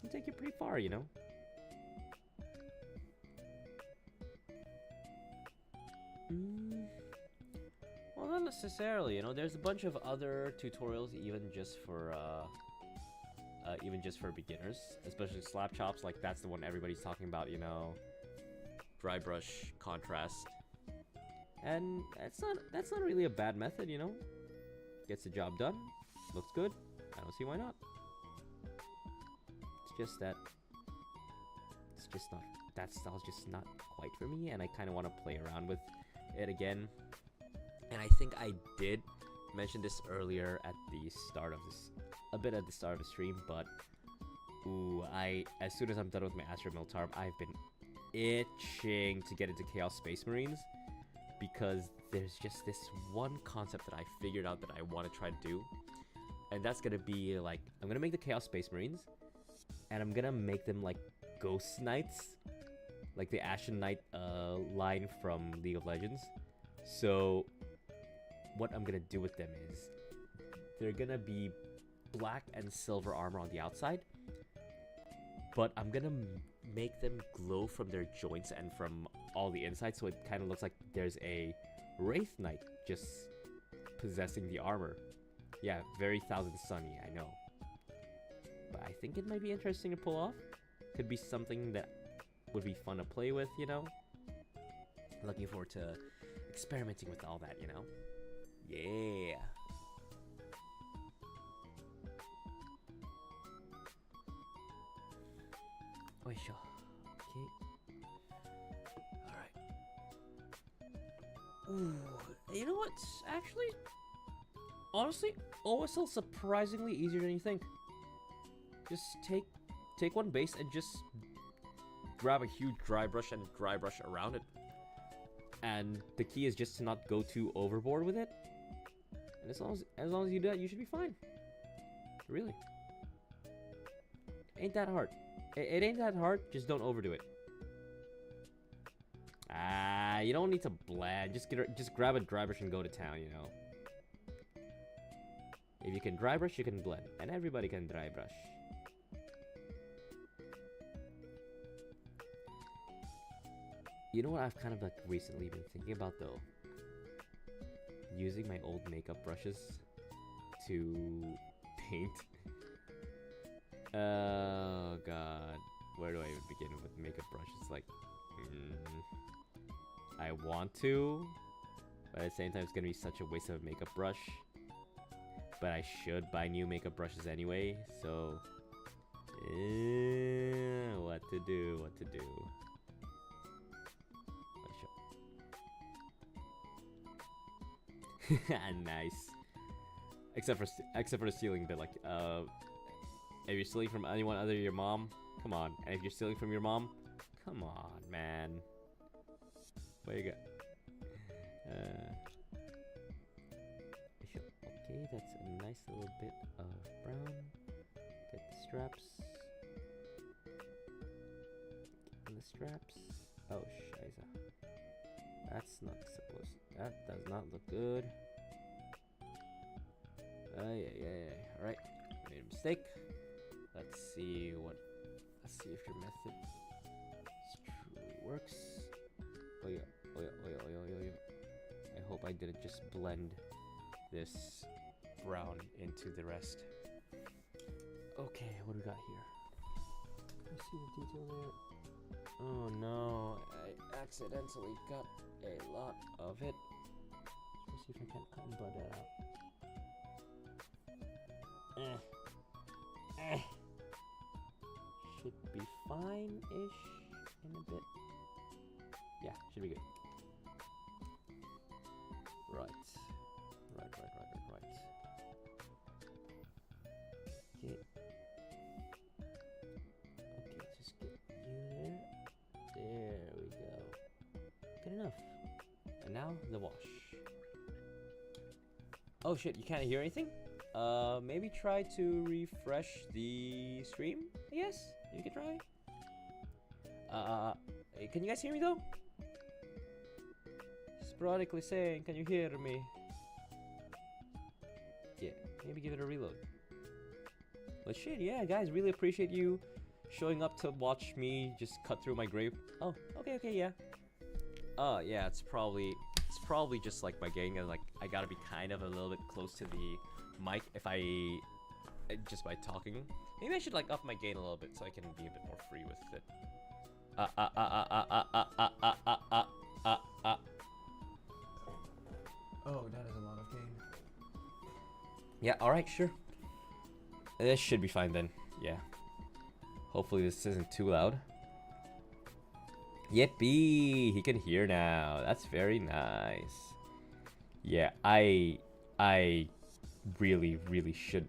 can take you pretty far, you know? Well, not necessarily, you know. There's a bunch of other tutorials, even just for beginners, especially slap chops. Like, that's the one everybody's talking about, you know. Dry brush, contrast, and that's not really a bad method, you know. Gets the job done, looks good. I don't see why not. It's just that that style's just not quite for me, and I kind of want to play around with it again. And I think I did mention this earlier at the start of this, a bit at the start of the stream, but ooh, as soon as I'm done with my Astra Militarum, I've been itching to get into Chaos Space Marines, because there's just this one concept that I figured out that I want to try to do, and that's gonna be like, I'm gonna make the Chaos Space Marines, and I'm gonna make them like Ghost Knights, like the Ashen Knight line from League of Legends. So what I'm gonna do with them is they're gonna be black and silver armor on the outside, but I'm gonna make them glow from their joints and from all the inside, so it kind of looks like there's a Wraith Knight just possessing the armor. Yeah, very Thousand Sunny, I know, but I think it might be interesting to pull off. Could be something that would be fun to play with, you know? Looking forward to experimenting with all that, you know? Yeah. Wait, sure. Okay. Alright. Ooh, you know what's actually, honestly, OSL surprisingly easier than you think. Just take one base and just grab a huge dry brush and dry brush around it. And the key is just to not go too overboard with it. And as long as you do that, you should be fine. Really. Ain't that hard. It ain't that hard, just don't overdo it. You don't need to blend. Just grab a dry brush and go to town, you know. If you can dry brush, you can blend. And everybody can dry brush. You know what I've kind of like recently been thinking about though? Using my old makeup brushes to paint. Oh god. Where do I even begin with makeup brushes? Like, I want to, but at the same time it's gonna be such a waste of a makeup brush. But I should buy new makeup brushes anyway, so what to do? Nice. Except for the stealing bit, like if you're stealing from anyone other than your mom, come on. And if you're stealing from your mom, come on, man. Where you go? Okay, that's a nice little bit of brown. Get the straps. Get the straps. Oh, shiza. That's not supposed. That does not look good. Yeah. Alright, made a mistake. Let's see if your method truly works. Oh yeah. I hope I didn't just blend this brown into the rest. Okay, what do we got here? I see the detail there. Oh no, I accidentally got a lot of it. Let's see if I can cut and blend that out. Should be fine-ish in a bit. Yeah, should be good. Right. Okay. Okay, just get you there. There we go. Good enough. And now the wash. Oh shit, you can't hear anything? Maybe try to refresh the stream, I guess? You can try. Can you guys hear me though? Sporadically saying, can you hear me? Yeah, maybe give it a reload. But shit, yeah, guys, really appreciate you showing up to watch me just cut through my grave. Oh, okay, yeah. Yeah, it's probably just like my gain, and like I gotta be kind of a little bit close to the mic if I just by talking. Maybe I should like up my gain a little bit so I can be a bit more free with it. Oh, that is a lot of gain. Yeah, alright, sure. This should be fine then. Yeah. Hopefully this isn't too loud. Yippee! He can hear now. That's very nice. Yeah, I really should.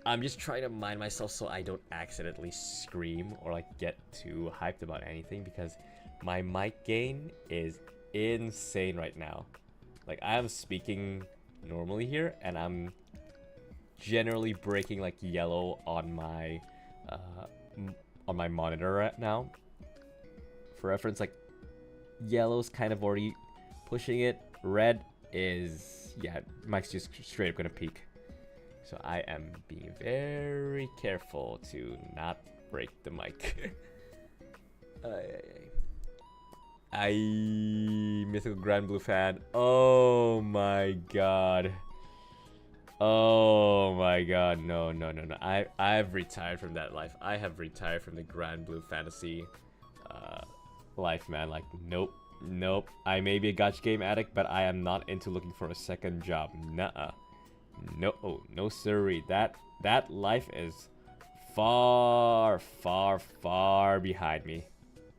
I'm just trying to mind myself so I don't accidentally scream or like get too hyped about anything, because my mic gain is insane right now. Like, I am speaking normally here and I'm generally breaking like yellow on my monitor right now. For reference, like yellow's kind of already pushing it. Red is, yeah, mic's just straight up gonna peak. So I am being very careful to not break the mic. I mythical Grand Blue fan. Oh my god. Oh my god. No. I've retired from that life. I have retired from the Grand Blue Fantasy life, man. Like, nope. I may be a gacha game addict, but I am not into looking for a second job. Nuh-uh. No, sirree. That life is far, far, far behind me.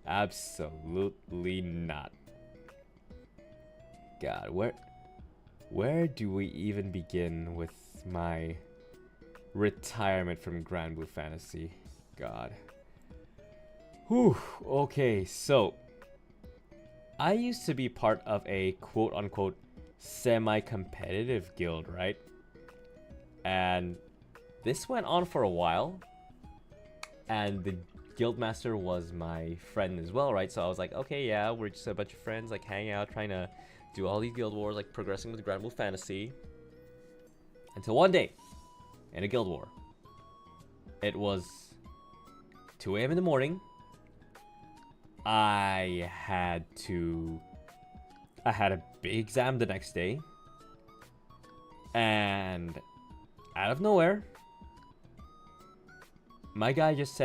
Absolutely not. God, where do we even begin with my retirement from Grand Blue Fantasy? God. Whew. Okay, so I used to be part of a quote-unquote semi-competitive guild, right? And this went on for a while, and the guildmaster was my friend as well, right? So I was like, okay, yeah, we're just a bunch of friends, like hanging out, trying to do all these guild wars, like progressing with Grand Blue Fantasy. Until one day, in a guild war, it was 2 a.m. in the morning. I had a big exam the next day, and out of nowhere, my guy just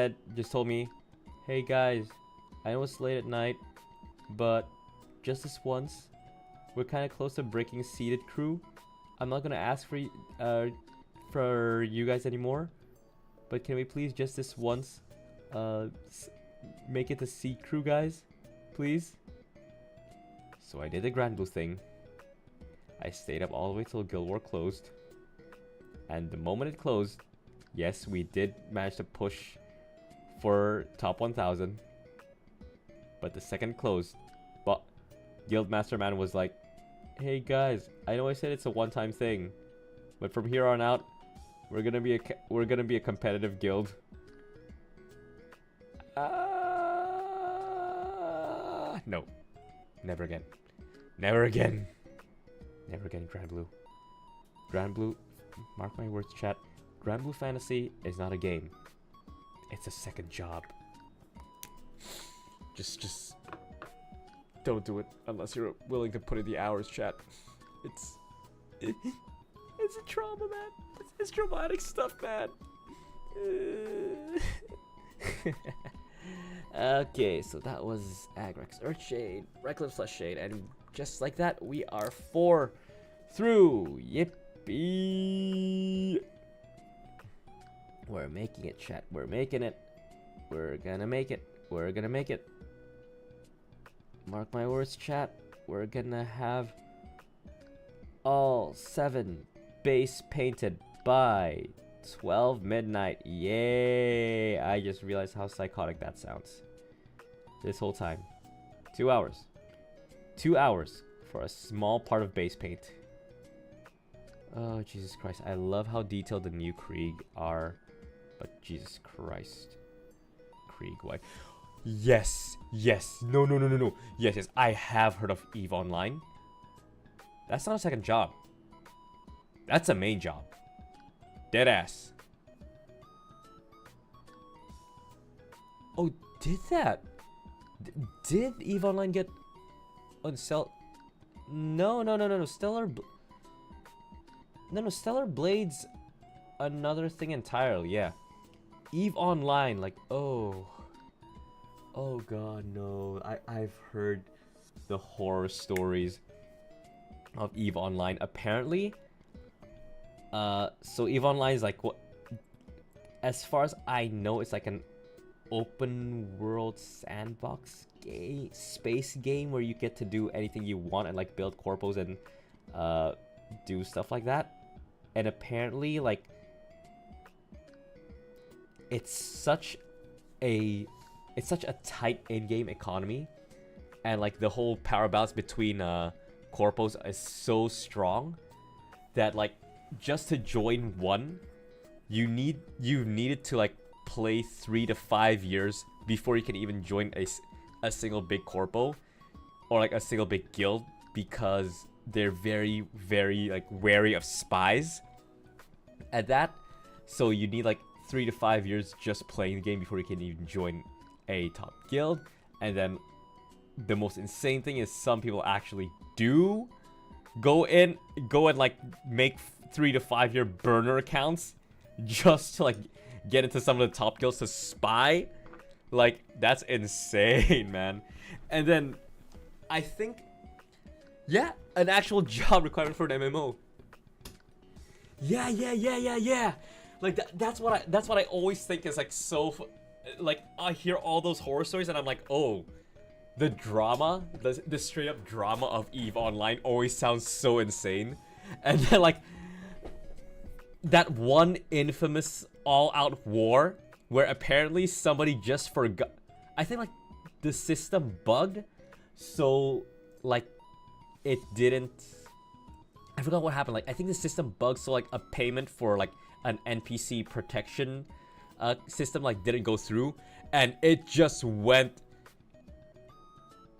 told me, hey guys, I know it's late at night, but just this once, we're kind of close to breaking seated crew. I'm not gonna ask for you guys anymore, but can we please just this once make it the seat crew, guys, please? So I did the Grand Blue thing. I stayed up all the way till Guild War closed, and the moment it closed, yes, we did manage to push for top 1000, but the second it closed, but Guildmaster Man was like, hey guys, I know I said it's a one-time thing, but from here on out, we're gonna be a competitive guild. No, never again, never again, never again. Grand Blue, Grand Blue. Mark my words, chat. Grand Blue Fantasy is not a game. It's a second job. Just don't do it unless you're willing to put in the hours, chat. It's a trauma, man. It's traumatic stuff, man. Okay, so that was Agrex Earthshade, Reckless Flesh Shade, and just like that, we are 4 through. Yippee! We're making it, chat. We're making it. We're gonna make it. We're gonna make it. Mark my words, chat. We're gonna have all 7 base painted by 12 midnight. Yay! I just realized how psychotic that sounds. This whole time. 2 hours. 2 hours for a small part of base paint. Oh, Jesus Christ. I love how detailed the new Krieg are. But Jesus Christ. Krieg, why? Yes. Yes. No. Yes. I have heard of EVE Online. That's not a second job. That's a main job. Deadass. Oh, did that? Did EVE Online get on sell? No. Stellar Blade's another thing entirely. Yeah. EVE Online, like, oh god, no. I've heard the horror stories of EVE Online. Apparently, so EVE Online is like, what, as far as I know, it's like an open world sandbox game, space game where you get to do anything you want and like build corpos and do stuff like that. And apparently, like, it's such a tight in-game economy, and like the whole power balance between corpos is so strong that, like, just to join one, you needed to like play 3 to 5 years before you can even join a single big corpo or like a single big guild, because they're very, very like wary of spies at that. So you need like 3 to 5 years just playing the game before you can even join a top guild. And then the most insane thing is some people actually do go and like make 3 to 5 year burner accounts just to like get into some of the top guilds to spy. Like, that's insane, man. And then I think, yeah, an actual job requirement for an MMO. Yeah. Like that's what I always think is like so. Like I hear all those horror stories and I'm like, oh, the drama, the straight up drama of EVE Online always sounds so insane, and then like that one infamous all-out war where apparently somebody just forgot. I think like the system bugged, so like it didn't. I forgot what happened. Like I think the system bugged, so like a payment for like an NPC protection system like didn't go through, and it just went.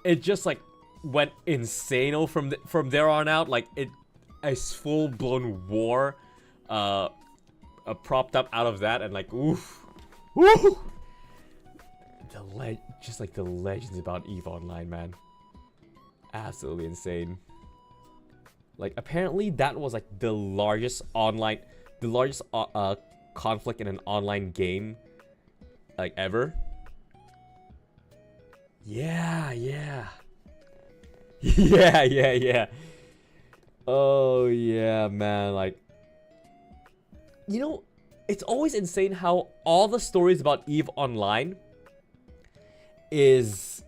It just like went insane from there on out. Like a full-blown war propped up out of that, and like oof, woo. Just like the legends about EVE Online, man. Absolutely insane. Like apparently that was like the largest conflict in an online game like ever. Yeah. Yeah. Oh yeah, man. Like, you know, it's always insane how all the stories about EVE Online is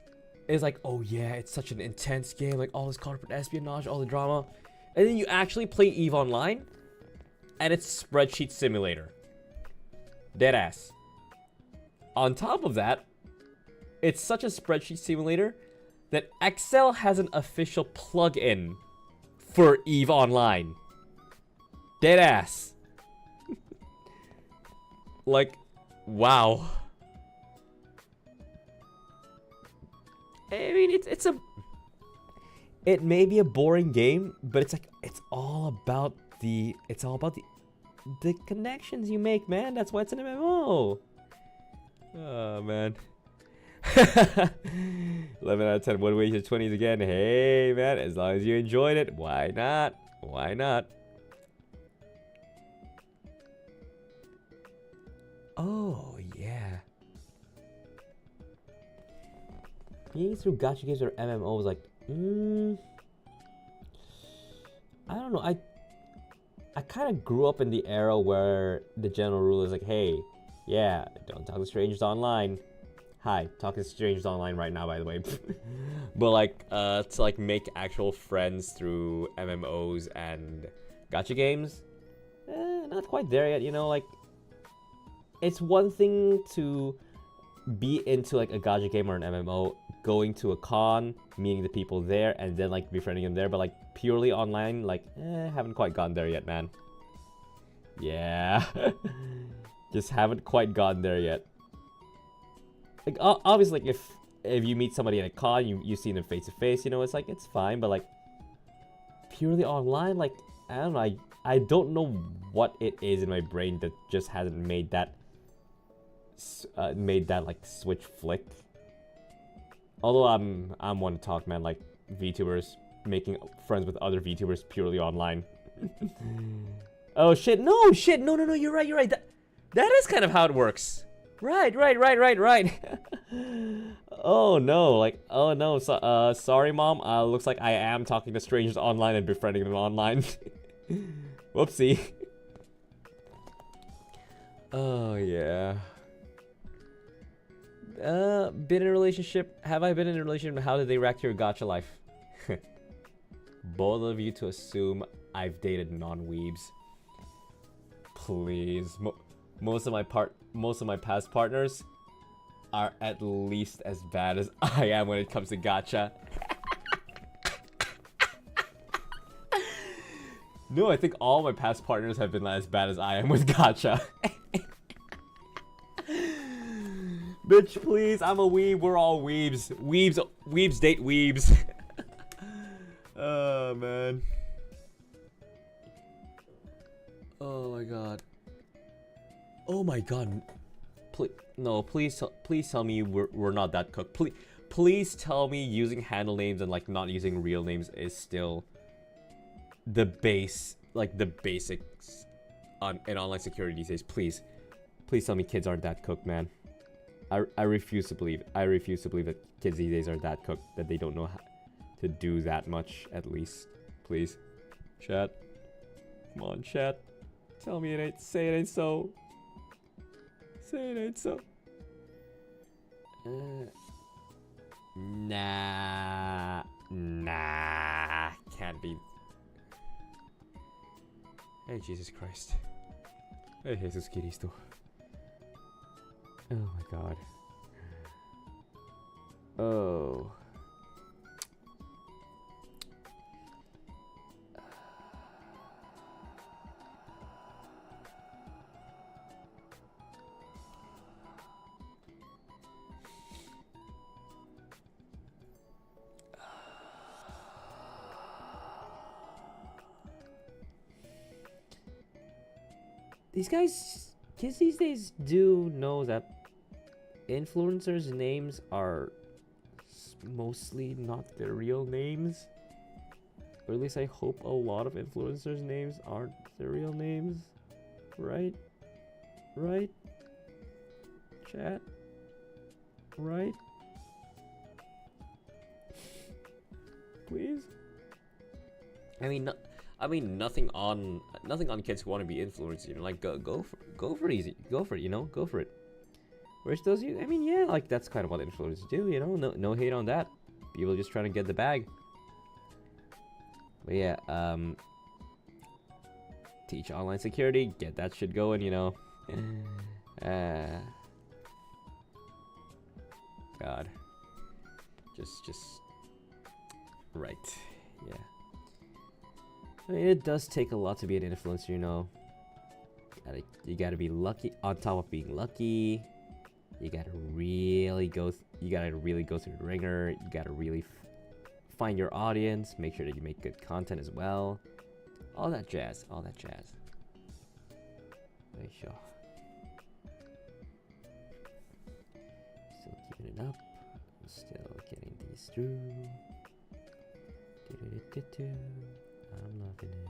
like, oh yeah, it's such an intense game, like all this corporate espionage, all the drama, and then you actually play EVE Online and it's spreadsheet simulator. Deadass. On top of that, it's such a spreadsheet simulator that Excel has an official plugin for EVE Online. Deadass. Like, wow. I mean, it may be a boring game, but it's like it's all about the connections you make, man. That's why it's an MMO. Oh man. 11 out of 10 would waste your 20s again. Hey man, as long as you enjoyed it, why not? Why not? Oh yeah. Being through gacha games or MMOs, like, I don't know. I kind of grew up in the era where the general rule is like, hey, yeah, don't talk to strangers online. Hi, talking to strangers online right now, by the way. But like, to like make actual friends through MMOs and gacha games, not quite there yet. You know, like, it's one thing to be into like a gacha game or an MMO, going to a con, meeting the people there, and then like befriending them there, but like purely online, like, haven't quite gotten there yet, man. Yeah. Just haven't quite gotten there yet. Like, obviously, like, if you meet somebody at a con, you see them face to face, you know, it's like, it's fine, but like, purely online, like, I don't know, I don't know what it is in my brain that just hasn't made that like switch flick. Although I'm one to talk, man, like VTubers making friends with other VTubers purely online. Oh shit, no, you're right. That is kind of how it works. Right. Oh no, like, oh no, so, sorry mom, looks like I am talking to strangers online and befriending them online. Whoopsie. Oh yeah. Been in a relationship? Have I been in a relationship? How did they react to your gacha life? Bold of you to assume I've dated non-weebs. Please. Most of my past partners are at least as bad as I am when it comes to gacha. No, I think all my past partners have been as bad as I am with gacha. Bitch, please, I'm a weeb. We're all weebs. Weebs date weebs. Oh, man. Oh, my God. Oh, my God. Please tell me we're not that cooked. Please tell me using handle names and, like, not using real names is still the base, like, the basics in online security these days. Please tell me kids aren't that cooked, man. I refuse to believe that kids these days are that cooked, that they don't know how to do that much, at least. Please. Chat. Come on, chat. Tell me it ain't. Say it ain't so. Say it ain't so. Nah. Can't be. Hey, Jesus Christ. Hey, Jesus Cristo. Oh my God. Oh. Kids these days do know that influencers' names are mostly not their real names. Or at least I hope a lot of influencers' names aren't their real names. Right? Right? Chat? Right? Please? I mean, nothing on kids who want to be influencers. You know, like go for it, you know, go for it. Whereas those I mean, yeah, like that's kind of what influencers do. You know, no hate on that. People just trying to get the bag. But yeah, teach online security, get that shit going. You know, God, just right, yeah. I mean, it does take a lot to be an influencer, you know. You gotta be lucky. On top of being lucky, you gotta really go. You gotta really go through the ringer. You gotta really find your audience. Make sure that you make good content as well. All that jazz. All that jazz. Sure. Still keeping it up. Still getting these through. I'm loving it.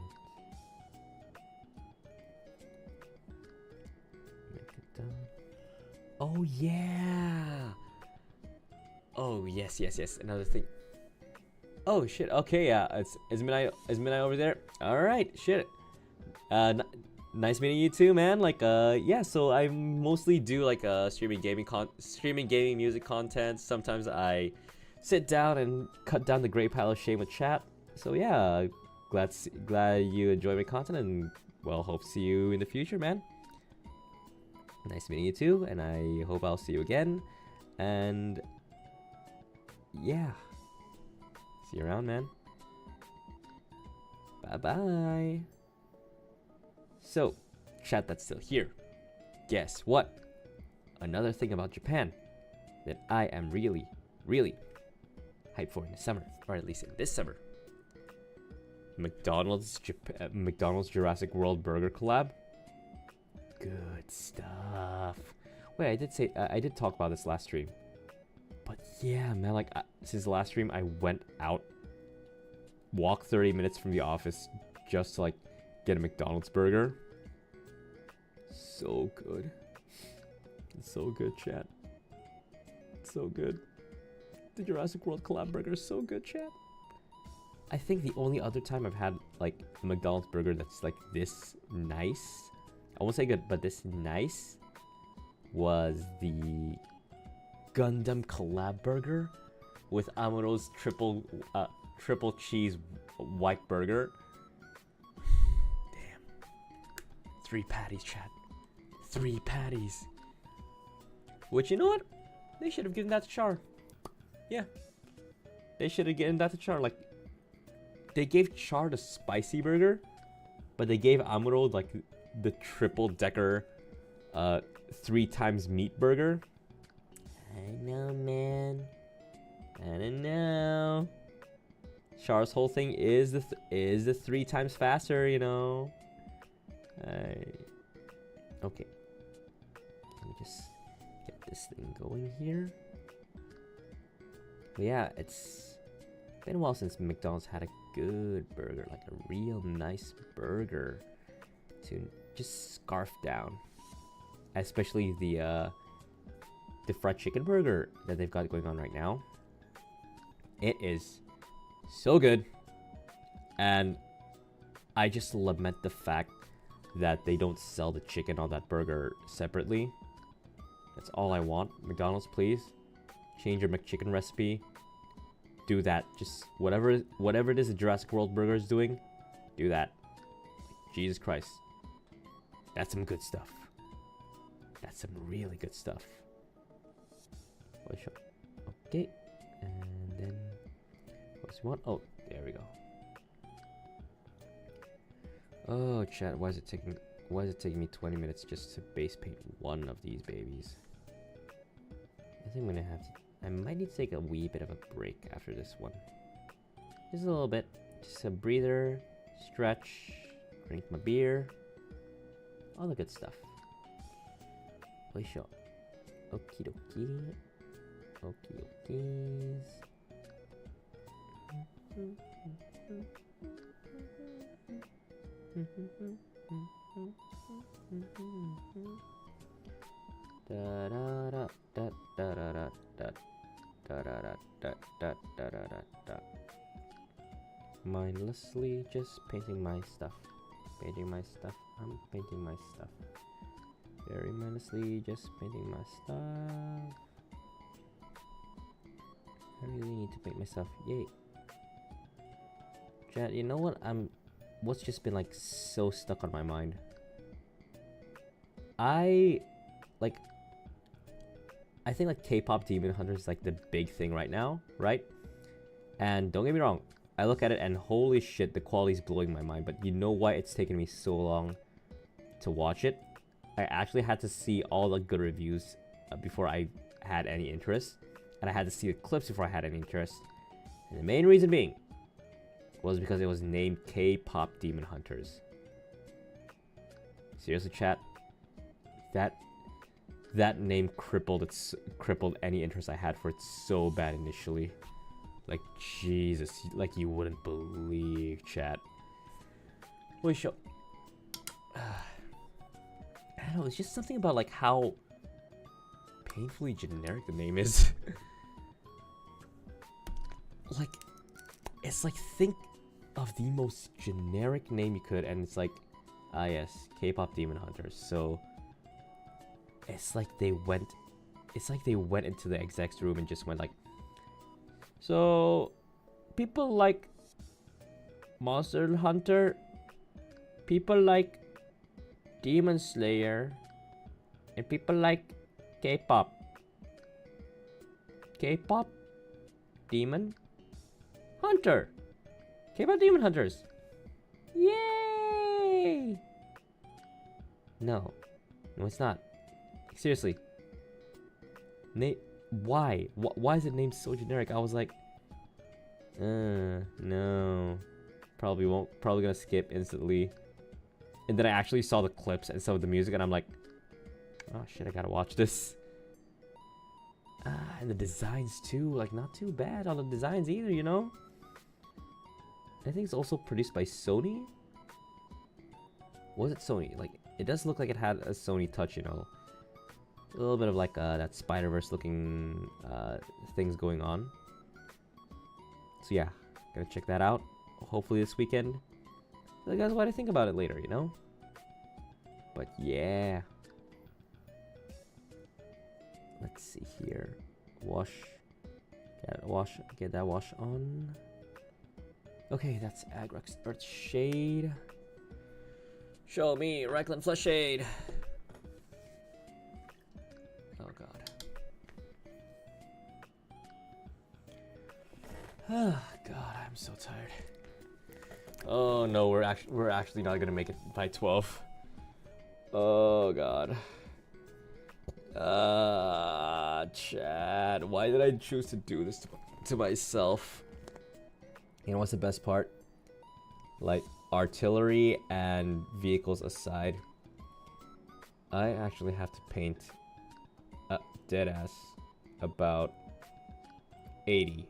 Make it done. Oh yeah. Oh yes. Another thing. Oh shit. Okay, yeah. Is midnight over there? All right. Shit. Nice meeting you too, man. Like yeah. So I mostly do like streaming gaming music content. Sometimes I sit down and cut down the great pile of shame with chat. So yeah. Glad you enjoy my content, and well, hope to see you in the future, man. Nice meeting you too, and I hope I'll see you again. And yeah, see you around, man. Bye bye. So, chat that's still here. Guess what? Another thing about Japan that I am really hyped for in the summer, or at least in this summer. McDonald's Jurassic World Burger collab. Good stuff. Wait, I did talk about this last stream. But yeah, man, like since the last stream I went out, walked 30 minutes from the office just to like get a McDonald's burger. So good. It's so good, chat. It's so good. The Jurassic World collab burger is so good, chat. I think the only other time I've had like a McDonald's burger that's like this nice, I won't say good, but this nice, was the Gundam collab burger with Amuro's triple cheese white burger. Damn. 3 patties, chat. 3 patties. Which, you know what? They should have given that to Char. Yeah. They should have given that to Char. Like, they gave Char the spicy burger, but they gave Amuro like the triple decker 3 times meat burger. I know, man. I don't know. Char's whole thing is the 3 times faster, you know. Okay. Let me just get this thing going here. But yeah, it's been a while since McDonald's had a good burger, like a real nice burger to just scarf down. Especially the fried chicken burger that they've got going on right now. It is so good, and I just lament the fact that they don't sell the chicken on that burger separately. That's all I want. McDonald's, please. Change your McChicken recipe. Do that. Just whatever it is the Jurassic World burger is doing, do that. Jesus Christ. That's some good stuff. That's some really good stuff. Okay. And then what's one? Oh, there we go. Oh, chat, why is it taking me 20 minutes just to base paint one of these babies? I think I might need to take a wee bit of a break after this one. Just a little bit. Just a breather, stretch, drink my beer. All the good stuff. Oisho. Okie dokie. Okie dokies. Da da da da da da da da da da da da da da. Mindlessly just painting my stuff. Painting my stuff. I'm painting my stuff. Very mindlessly just painting my stuff. I really need to paint my stuff. Yay. Chat, you know what? What's just been like so stuck on my mind? I think like K-pop Demon Hunter is like the big thing right now, right? And don't get me wrong, I look at it and holy shit, the quality's blowing my mind. But you know why it's taken me so long to watch it? I actually had to see all the good reviews before I had any interest, and I had to see the clips before I had any interest. And the main reason being was because it was named K-pop Demon Hunters. Seriously, chat, that name crippled any interest I had for it so bad initially. Like, Jesus, like you wouldn't believe, chat. Wait, show. I don't know, it's just something about like how painfully generic the name is. Like, it's like, think of the most generic name you could, and it's like, ah yes, K-pop Demon Hunters. So it's like they went into the exec's room and just went like, so people like Monster Hunter, people like Demon Slayer, and people like K-pop. K-pop Demon Hunter. K-pop Demon Hunters. Yay! No, it's not. Seriously. Why? Why is it named so generic? I was like, no. Probably gonna skip instantly. And then I actually saw the clips and some of the music, and I'm like, oh shit, I gotta watch this. And the designs too, like not too bad on the designs either, you know? I think it's also produced by Sony. Was it Sony? Like, it does look like it had a Sony touch, you know? A little bit of like that Spider-Verse looking things going on. So yeah, gonna check that out. Hopefully this weekend. Tell you guys what I think about it later, you know? But yeah. Let's see here. Wash. Get that wash on. Okay, that's Agrax Earth Shade. Show me Reikland Flush Shade. Oh god. Oh god, I'm so tired. Oh no, we're actually not gonna make it by 12. Oh god. Chad, why did I choose to do this to myself? You know what's the best part? Like, artillery and vehicles aside, I actually have to paint deadass about 80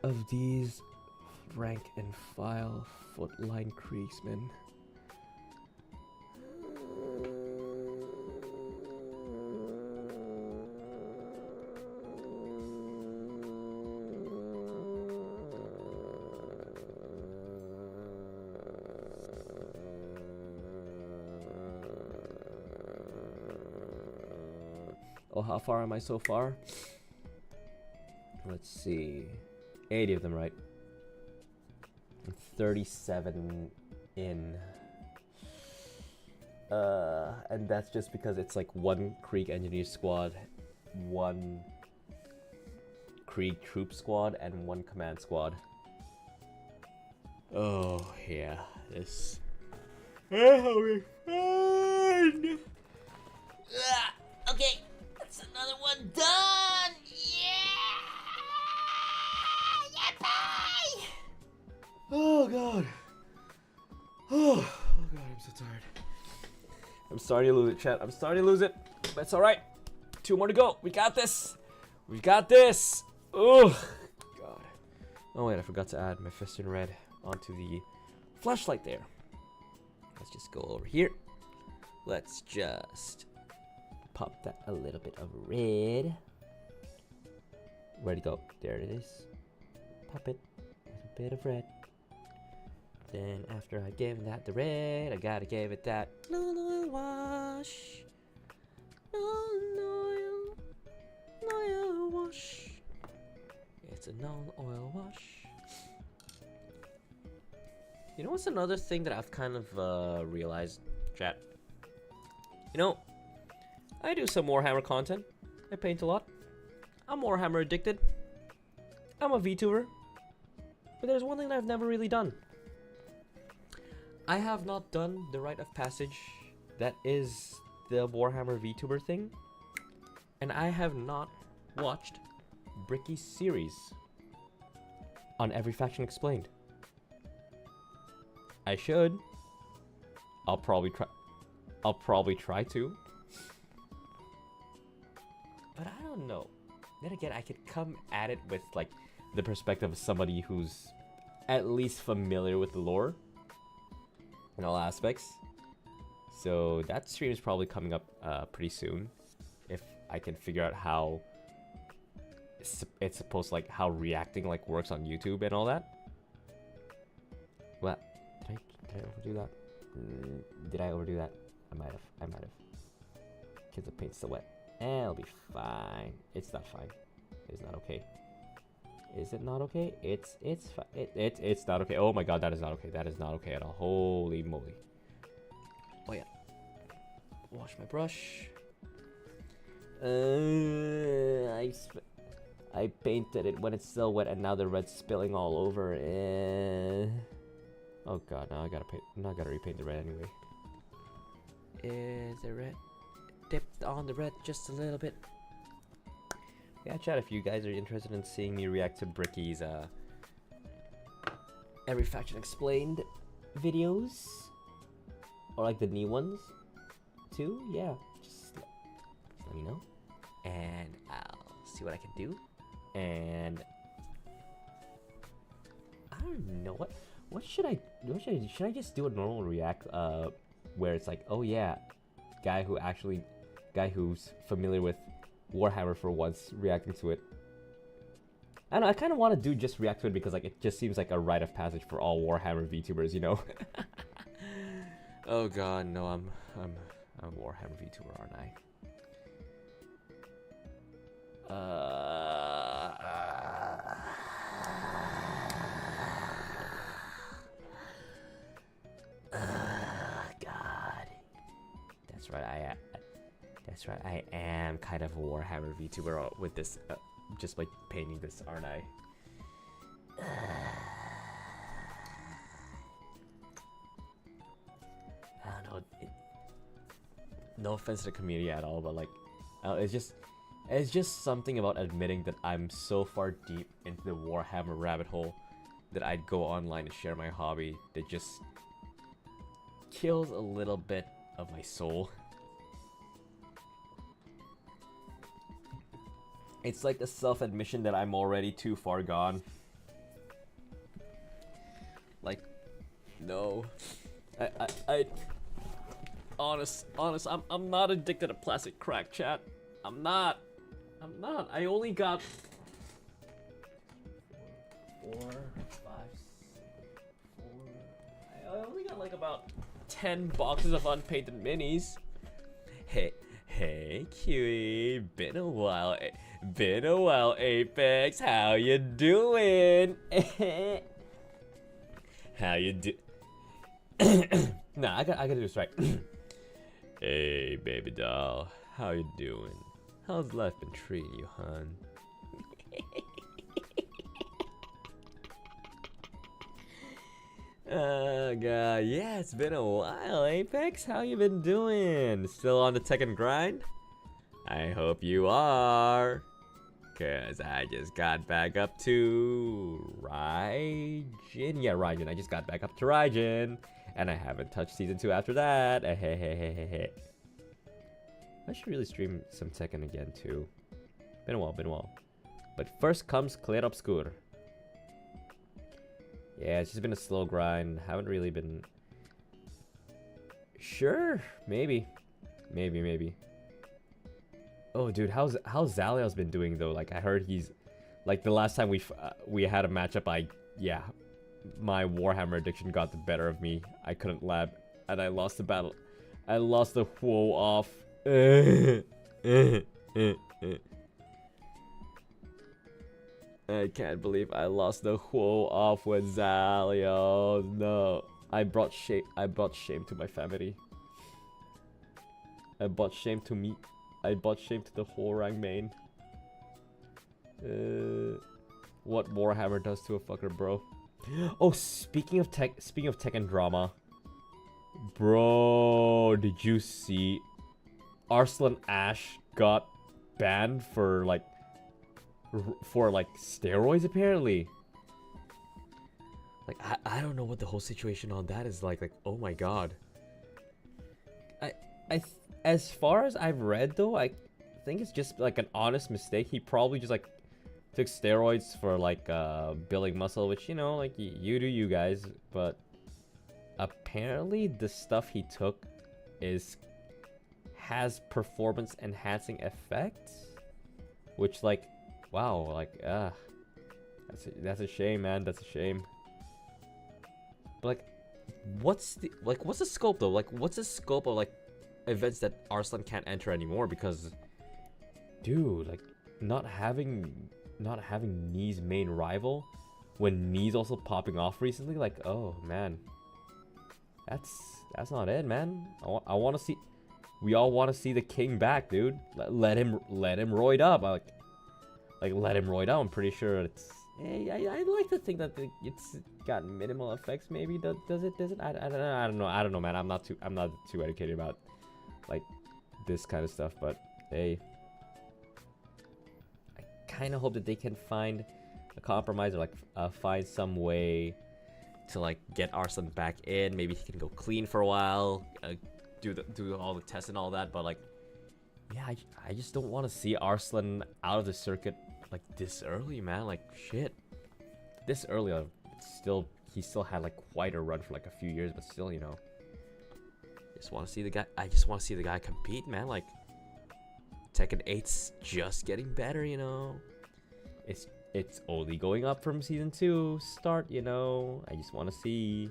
of these rank and file footline Kriegsmen. Oh, how far am I so far? Let's see. 80 of them, right? I'm 37 in. And that's just because it's like one Krieg Engineer squad, one Krieg Troop squad, and one Command squad. Oh, yeah. This. That'll be fun! Okay, that's another one done! Yeah! Yippee! Oh, God. Oh, God, I'm so tired. I'm starting to lose it, chat. I'm starting to lose it. That's alright. 2 more to go. We got this. We got this. Oh, God. Oh, wait, I forgot to add my fist in red onto the flashlight there. Let's just go over here. Let's just pop that a little bit of red. Where'd it go? There it is. Pop it. A bit of red. Then after I give that the red, I gotta give it that non-oil wash. Non-oil wash. It's a non-oil wash. You know what's another thing that I've kind of realized, chat? You know, I do some Warhammer content. I paint a lot. I'm Warhammer addicted. I'm a Vtuber. But there's one thing that I've never really done. I have not done the rite of passage that is the Warhammer Vtuber thing. And I have not watched Bricky's series on Every Faction Explained. I should. I'll probably try to. But I don't know. Then again, I could come at it with like the perspective of somebody who's at least familiar with the lore in all aspects. So that stream is probably coming up pretty soon, if I can figure out how it's supposed to, like, how reacting like works on YouTube and all that. What? Did I overdo that? Did I overdo that? I might have. Because the paint's still wet. It'll be fine. It's not fine. It's not okay. Is it not okay? It's not okay. Oh my god, that is not okay. That is not okay at all. Holy moly. Oh yeah. Wash my brush. I painted it when it's still wet and now the red's spilling all over. Oh god, now I gotta paint. Now I gotta repaint the red anyway. Is the red dipped on the red just a little bit? Yeah, chat, if you guys are interested in seeing me react to Bricky's Every Faction Explained videos, or like the new ones too, yeah, just let me know and I'll see what I can do. And I don't know what should I just do a normal react where it's like, oh yeah, guy who's familiar with Warhammer for once reacting to it. I don't know, I kind of want to do just react to it because like it just seems like a rite of passage for all Warhammer VTubers, you know. Oh god, no, I'm a Warhammer VTuber, aren't I? God. That's right, I am kind of a Warhammer VTuber with this, just by painting this, aren't I? I don't know, no offense to the community at all, but like, it's just something about admitting that I'm so far deep into the Warhammer rabbit hole that I'd go online to share my hobby that just kills a little bit of my soul. It's like a self-admission that I'm already too far gone. Like, no. Honest, I'm not addicted to plastic crack, chat. I'm not. I only got 4, 5, 4. I only got like about 10 boxes of unpainted minis. Hey, Hey, Kiwi. Been a while. Been a while, Apex. How you doing? How you do? Nah, I gotta do this right. Hey, baby doll. How you doing? How's life been treating you, hon? Oh god, yeah, it's been a while, Apex. How you been doing? Still on the Tekken grind? I hope you are. Cause I just got back up to Raijin. Yeah, Raijin. I just got back up to Raijin. And I haven't touched Season 2 after that. I should really stream some Tekken again too. Been a while. But first comes Clear Obscure. Yeah, it's just been a slow grind. Haven't really been... Sure, maybe. Oh, dude, how's Zaliel's been doing though? Like, I heard he's... Like, the last time we had a matchup, yeah, my Warhammer addiction got the better of me. I couldn't lab, and I lost the battle. I lost the whoa off. I can't believe I lost the whoa off with Zaliel. No, I brought shame to my family. I brought shame to me. I brought shame to the whole rank main. What Warhammer does to a fucker, bro. Oh, speaking of Tekken drama, bro, did you see Arslan Ash got banned for steroids apparently? Like, I don't know what the whole situation on that is like oh my god. As far as I've read though, I think it's just like an honest mistake. He probably just like took steroids for like building muscle, which, you know, like you do you guys, but apparently the stuff he took has performance enhancing effects, which, like, wow, like that's a shame, man. That's a shame. But like, what's the scope though? Like, what's the scope of like events that Arslan can't enter anymore? Because, dude, like, not having Knee's main rival when Knee's also popping off recently, like, oh man, that's not it, man. I want to see, we all want to see the king back, dude. Let him roid up, like let him roid up. I'm pretty sure it's. I like to think that it's got minimal effects. Maybe does it? I don't know, man. I'm not too educated about like this kind of stuff, but hey, I kind of hope that they can find a compromise or like find some way to like get Arslan back in. Maybe he can go clean for a while, do all the tests and all that. But like, yeah, I just don't want to see Arslan out of the circuit like this early, man. Like, shit, this early. He still had like quite a run for like a few years, but still, you know. Just want to see the guy. I just want to see the guy compete, man. Like, Tekken 8's just getting better, you know. It's only going up from Season 2 start, you know. I just want to see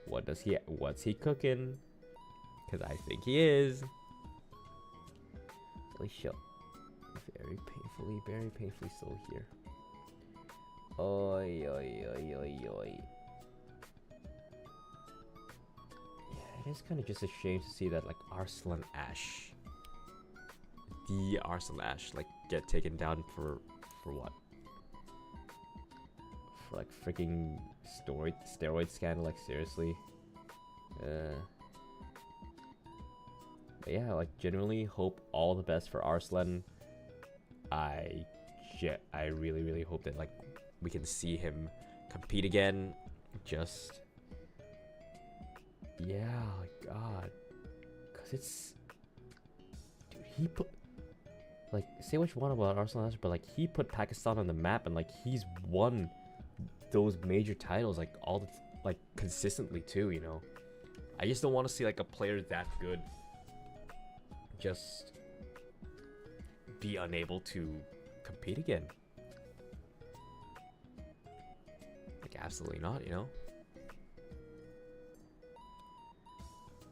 what's he cooking, because I think he is. Holy shit. Very painfully still here. Oi. Yeah, it is kind of just a shame to see that, like, Arslan Ash, like, get taken down for what? For like freaking steroid scandal, like, seriously. But yeah, like, genuinely hope all the best for Arslan. I really hope that, like, we can see him compete again. Just, yeah, like, god, cause it's, dude, he put, like, say what you want about Arslan Ash, but like, he put Pakistan on the map, and like, he's won those major titles like like consistently too, you know. I just don't want to see like a player that good just be unable to compete again. Like, absolutely not, you know.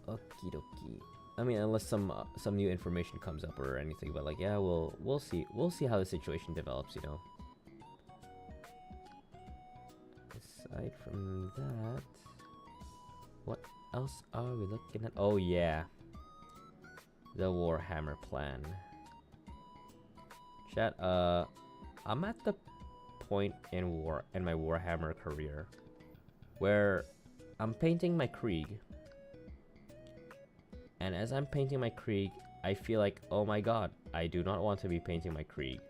Okie dokie. I mean, unless some new information comes up or anything, but like, yeah, we'll see. We'll see how the situation develops, you know. Aside from that, what else are we looking at? Oh yeah, the Warhammer plan. Chat, I'm at the point in my Warhammer career where I'm painting my Krieg. And as I'm painting my Krieg, I feel like, oh my god, I do not want to be painting my Krieg.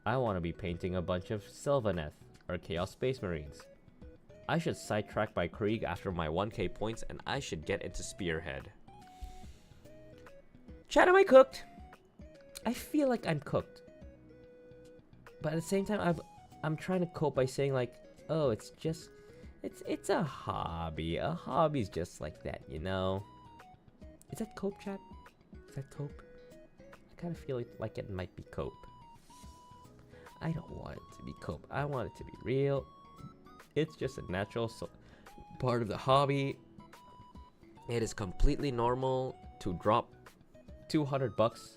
I want to be painting a bunch of Sylvaneth or Chaos Space Marines. I should sidetrack my Krieg after my 1k points and I should get into Spearhead. Chat, am I cooked? I feel like I'm cooked. But at the same time, I'm trying to cope by saying like, oh, it's just, it's a hobby. A hobby's just like that, you know? Is that cope, chat? Is that cope? I kind of feel like it might be cope. I don't want it to be cope. I want it to be real. It's just a natural part of the hobby. It is completely normal to drop $200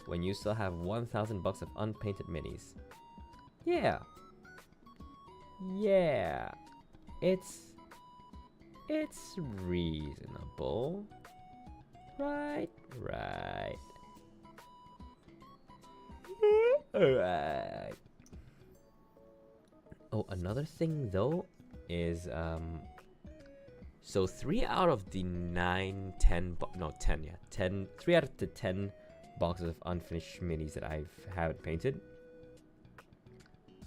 when you still have $1,000 of unpainted minis. Yeah. Yeah. It's reasonable. Right. Alright. Oh, another thing though is so 3 out of the 10 3 out of the 10 boxes of unfinished minis that I haven't painted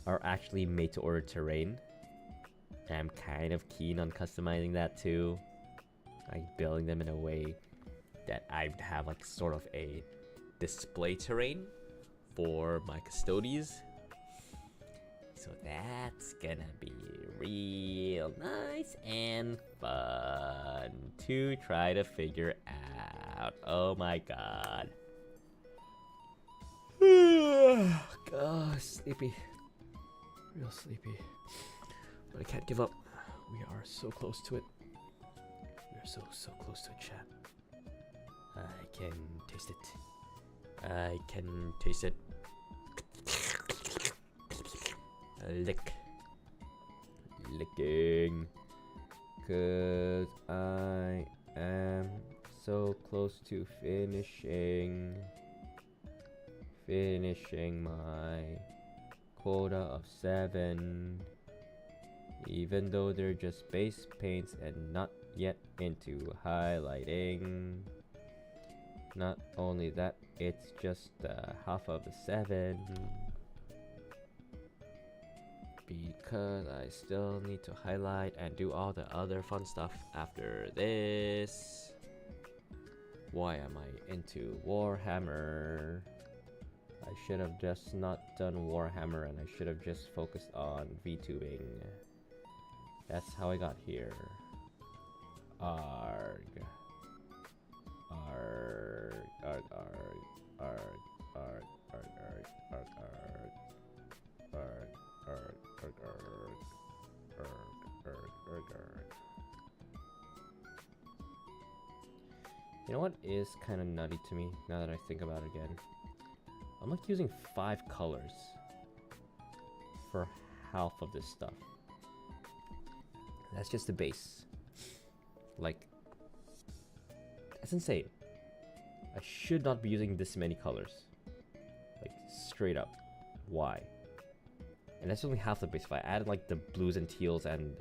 are actually made to order terrain. And I'm kind of keen on customizing that too, like building them in a way that I'd have like sort of a display terrain for my custodies. So that's gonna be real nice and fun to try to figure out. Oh my god. God, sleepy. Real sleepy. But I can't give up. We are so close to it. We are so close to it, chat. I can taste it. I can taste it. Licking. Cause I am so close to finishing my quota of 7. Even though they're just base paints and not yet into highlighting. Not only that, it's just half of the 7. Because I still need to highlight and do all the other fun stuff after this. Why am I into Warhammer? I should have just not done Warhammer and I should have just focused on VTubing. That's how I got here. Arg. Arg. Arg. Arg. Arg. Arg. Arg. Arg. Arg. Arg. You know what is kind of nutty to me now that I think about it again? I'm like using 5 colors for half of this stuff. That's just the base. Like, that's insane. I should not be using this many colors. Like, straight up. Why? And that's only half the base. If I added like the blues and teals and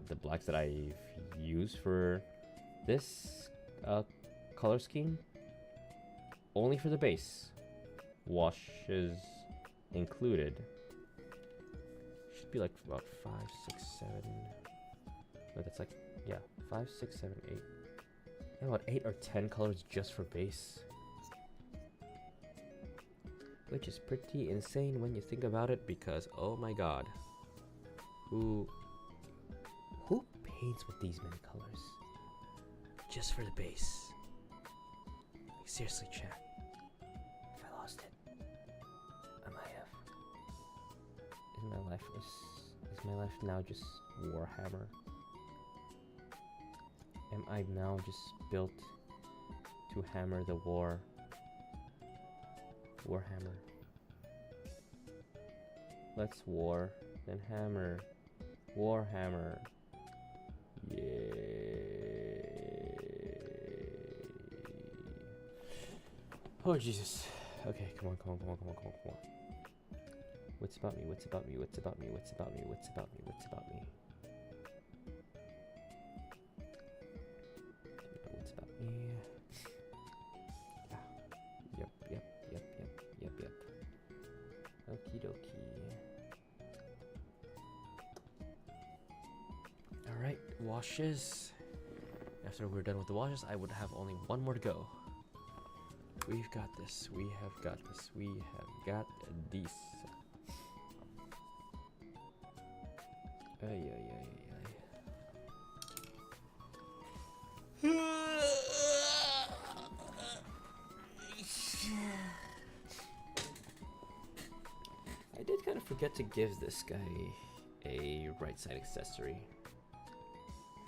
the blacks that I've used for this color scheme, only for the base, washes included, should be like about 5, 6, 7. No, that's like, yeah, 5, 6, 7, 8. Yeah, about 8 or 10 colors just for base. Which is pretty insane when you think about it, because oh my god, who paints with these many colors just for the base? Like, seriously, chat, if I lost it, I might have. Is my life now just Warhammer? am I now just built to hammer the Warhammer? Let's war, then hammer. Warhammer. Yay. Oh Jesus. Okay, come on. What's about me? What's about me? What's about me? What's about me? What's about me? What's about me? What's about me? Ah. Yep. Okie dokie. Alright, washes. After we're done with the washes, I would have only one more to go. We've got this. We have got this. We have got this. Ay. I did kind of forget to give this guy a right side accessory.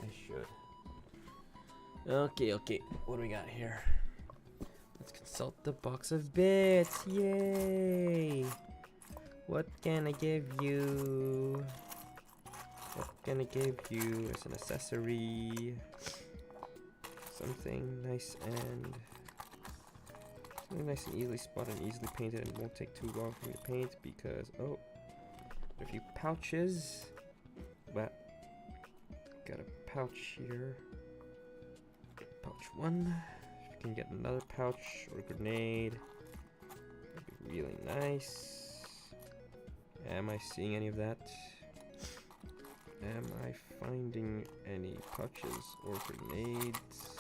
I should. Okay. What do we got here? Let's consult the box of bits. Yay! What can I give you? What can I give you as an accessory? Something nice and easily spotted and easily painted, and won't take too long for me to paint because a few pouches. But got a pouch here. Pouch 1. If you can get another pouch or grenade, that'd be really nice. Am I seeing any of that? Am I finding any pouches or grenades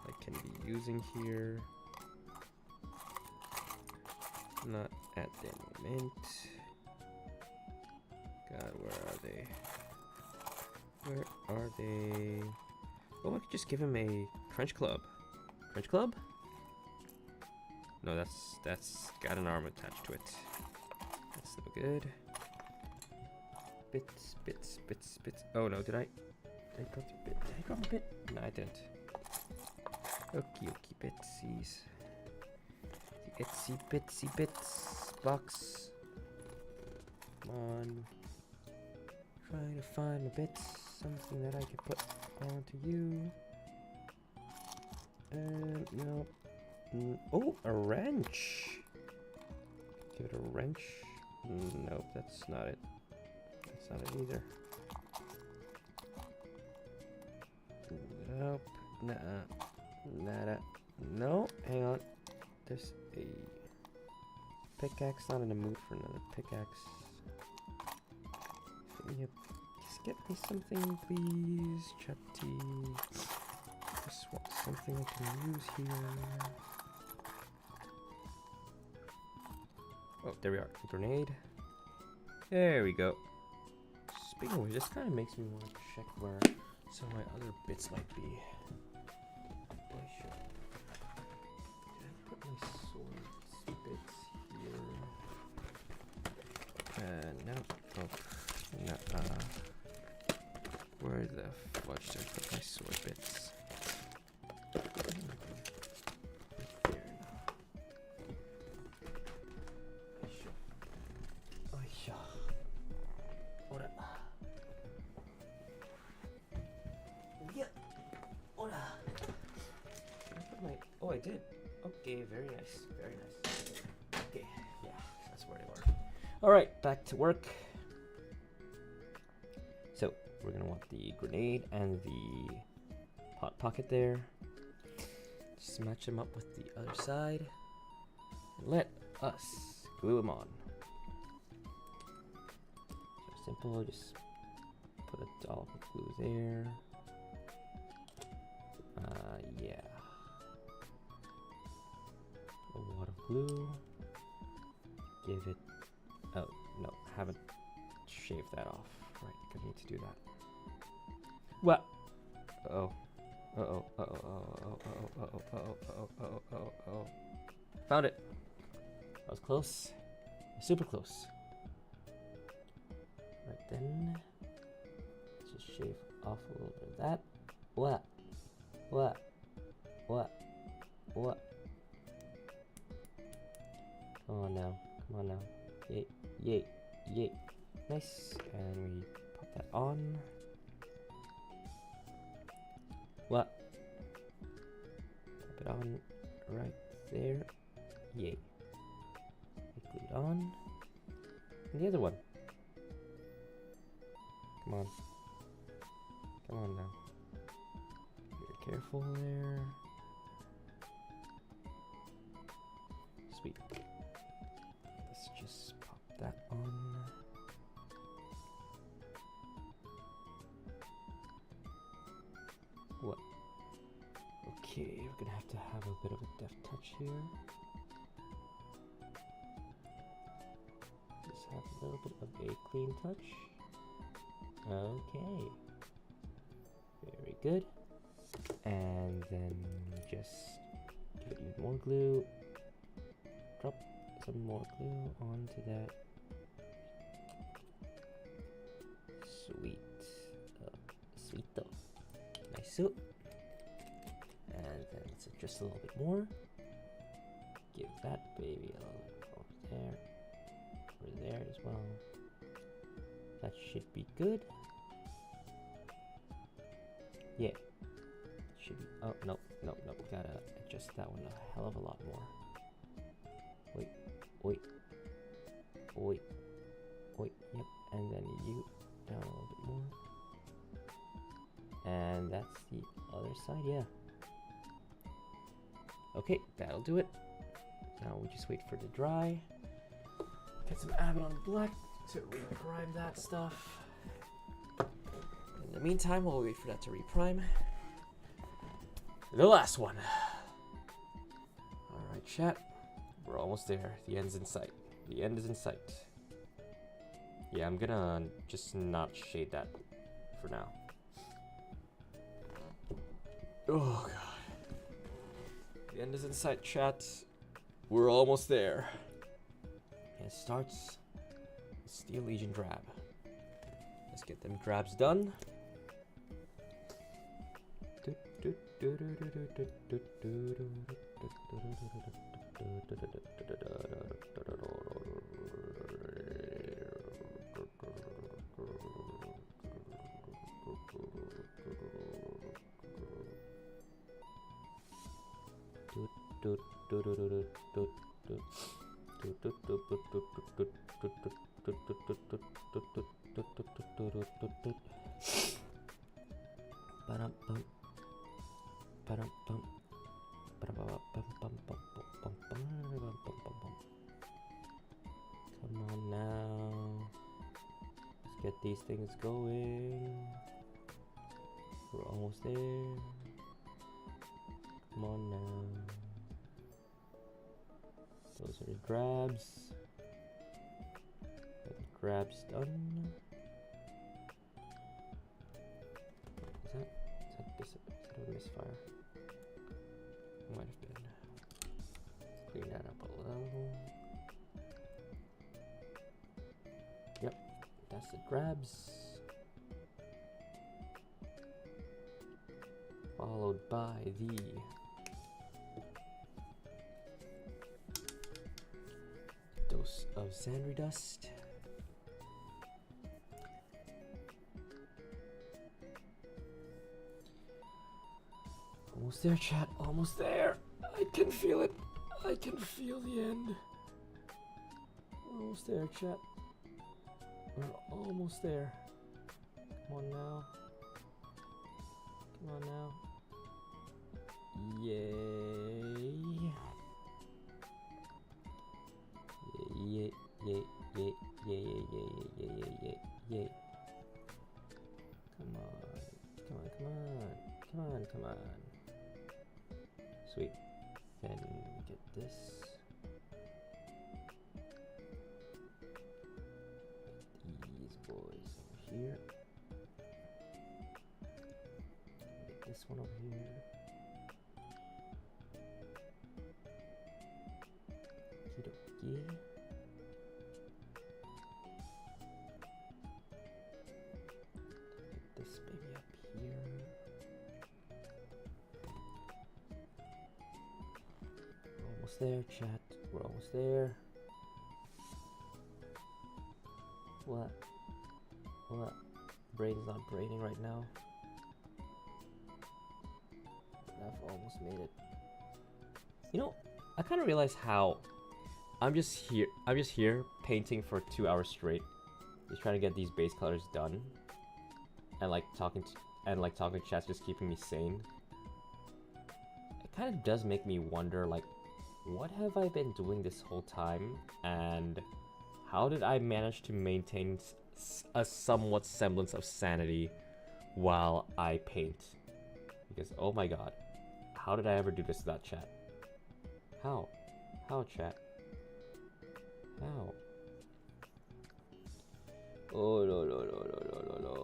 I can be using here? Not at the moment. God, where are they? Where are they? Oh, I could just give him a Crunch Club. Crunch Club? No, that's got an arm attached to it. That's no good. Bits. Oh no, did I go to bit? Did I go to bit? No, I didn't. Okay, bitsies. The itsy bitsy bits box. Come on. Trying to find a bit, something that I can put onto you. No. Oh, a wrench. Give it a wrench. Nope, that's not it. That's not it either. Nope. Nada. No, hang on. There's a pickaxe. Not in the mood for another pickaxe. Yep. Just get me something, please, chatty. Just want something I can use here. Oh, there we are. A grenade. There we go. Speaking of which, this kind of makes me want to check where some of my other bits might be. Boy, sure. Did I put my sword bits here? No. Oh, no. Where the fudge did I put my sword bits? Oh, I did. Okay, very nice. Okay, yeah, that's where they were. All right, back to work. So we're gonna want the grenade and the hot pocket there. Just match them up with the other side. And let us glue them on. So simple, just put a dollop of glue there. Yeah. A wad of glue. Give it. Oh no, haven't shaved that off. Right, gonna need to do that. What? Oh. Oh. Found it. That was close. Super close. Right then. Let's just shave off a little bit of that. What? What? What? What? Come on now. Come on now. Yay. Yay. Yay. Nice. And we pop that on. What? Pop it on right there. Yay. Glue it on. And the other one. Come on. Come on now. Be careful there. Sweet. Let's just pop that on. What? Okay, we're gonna have to have a bit of a deft touch here. Just have a little bit of a clean touch. Okay. Very good. And then just give it even more glue. Drop some more glue onto that. Sweet. Sweet though. Nice suit. And then let's adjust a little bit more. Give that baby a little bit over there. Over there as well. That should be good. Yeah. Should be. Oh, no, no, no. Gotta adjust that one a hell of a lot more. Wait, wait, wait, wait. Yep. And then you down a little bit more. And that's the other side, yeah. Okay, that'll do it. Now we just wait for it to dry. Get some Abaddon Black to reprime that stuff. In the meantime, while we wait for that to reprime, the last one. Alright, chat. We're almost there. The end's in sight. The end is in sight. Yeah, I'm gonna just not shade that for now. Oh god. The end is in sight, chat. We're almost there. And it starts with Steel Legion Drab. Let's get them drabs done. Come on now. Let's get these things going. We're almost there. Come on now. Those are the grabs. Get the grabs done. Is that a misfire? Might have been. Let's clean that up a little. Yep, that's the grabs. Followed by the dose of Sandry Dust. Almost there, chat. Almost there. I can feel it. I can feel the end. We're almost there, chat. We're almost there. Come on now. Come on now. Yay. Yay, yay, yay, yay, yay, yay, yay, yay, yay, yay. Come on. Come on, come on. Come on, come on. Sweet. Then we get this. These boys over here. Get this one over here. Okie dokie. Get this baby up here. almost there, chat. We're almost there. What? What? Brain is not braining right now. But I've almost made it. You know, I kind of realize how I'm just here painting for 2 hours straight, just trying to get these base colors done, and like talking to chat's just keeping me sane. It kind of does make me wonder, like, what have I been doing this whole time, and how did I manage to maintain a somewhat semblance of sanity while I paint? Because, oh my god, how did I ever do this without chat? How? How, chat? How? Oh no no no no no no no no.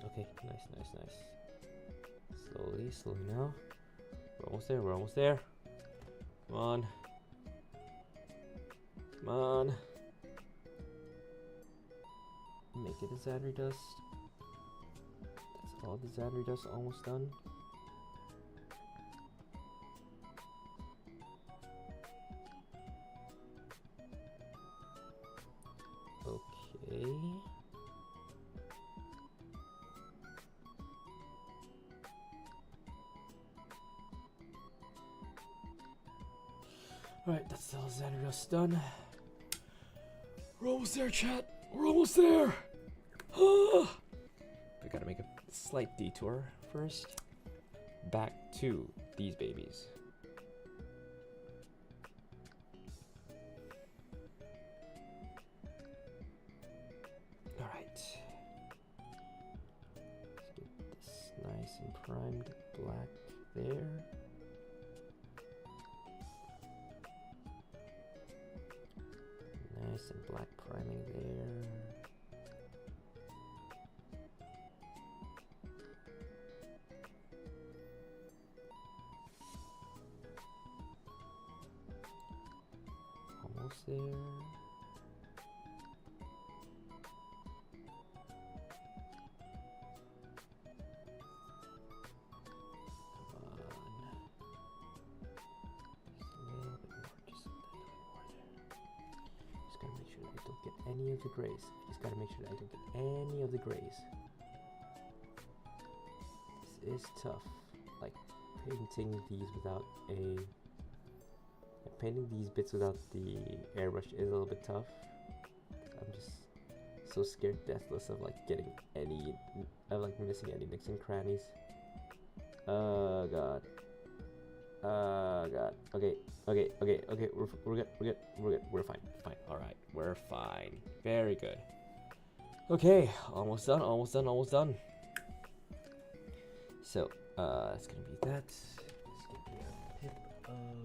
Okay, nice. Slowly now. We're almost there. Come on. Make it a Xanry dust. That's all the Xanry dust almost done. Okay. Alright, that's all Xanry dust done. We're almost there, chat. We're almost there. We gotta make a slight detour first. Back to these babies. Alright. Let's get this nice and primed black there. Nice and black priming there. Almost there. Any of the grays. Just gotta make sure that I don't get any of the grays. This is tough. Like painting these without painting these bits without the airbrush is a little bit tough. I'm just so scared deathless of like getting any, of like missing any nicks and crannies. Oh god. Oh god. Okay. We're fine. All right, we're fine. Very good. Okay, almost done. So, it's gonna be that. Let's get the pip of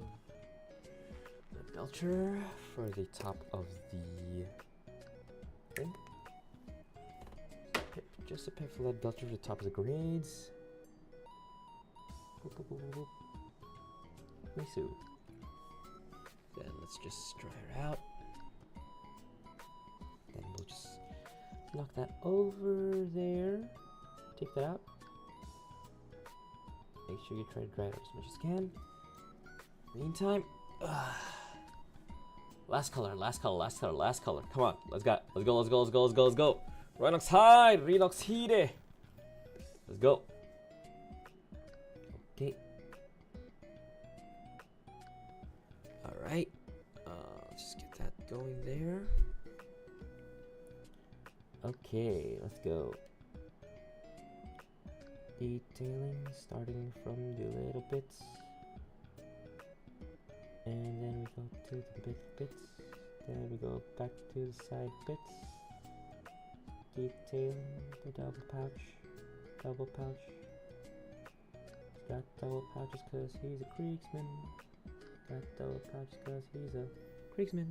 the belcher for the top of the thing. Just a pip for that belcher for the top of the grades. Misu. Then let's just dry her out. Then we'll just knock that over there. Take that out. Make sure you try to dry it out as much as you can. Meantime, last color. Come on, let's go. Rhinox hide, Rhinox hide. Let's go. Okay. Alright, let's just get that going there. Okay, let's go. Detailing, starting from the little bits. And then we go to the big bits. Then we go back to the side bits. Detailing the double pouch. Got double pouches cause he's a Kriegsman. Got double pouches cause he's a Kriegsman.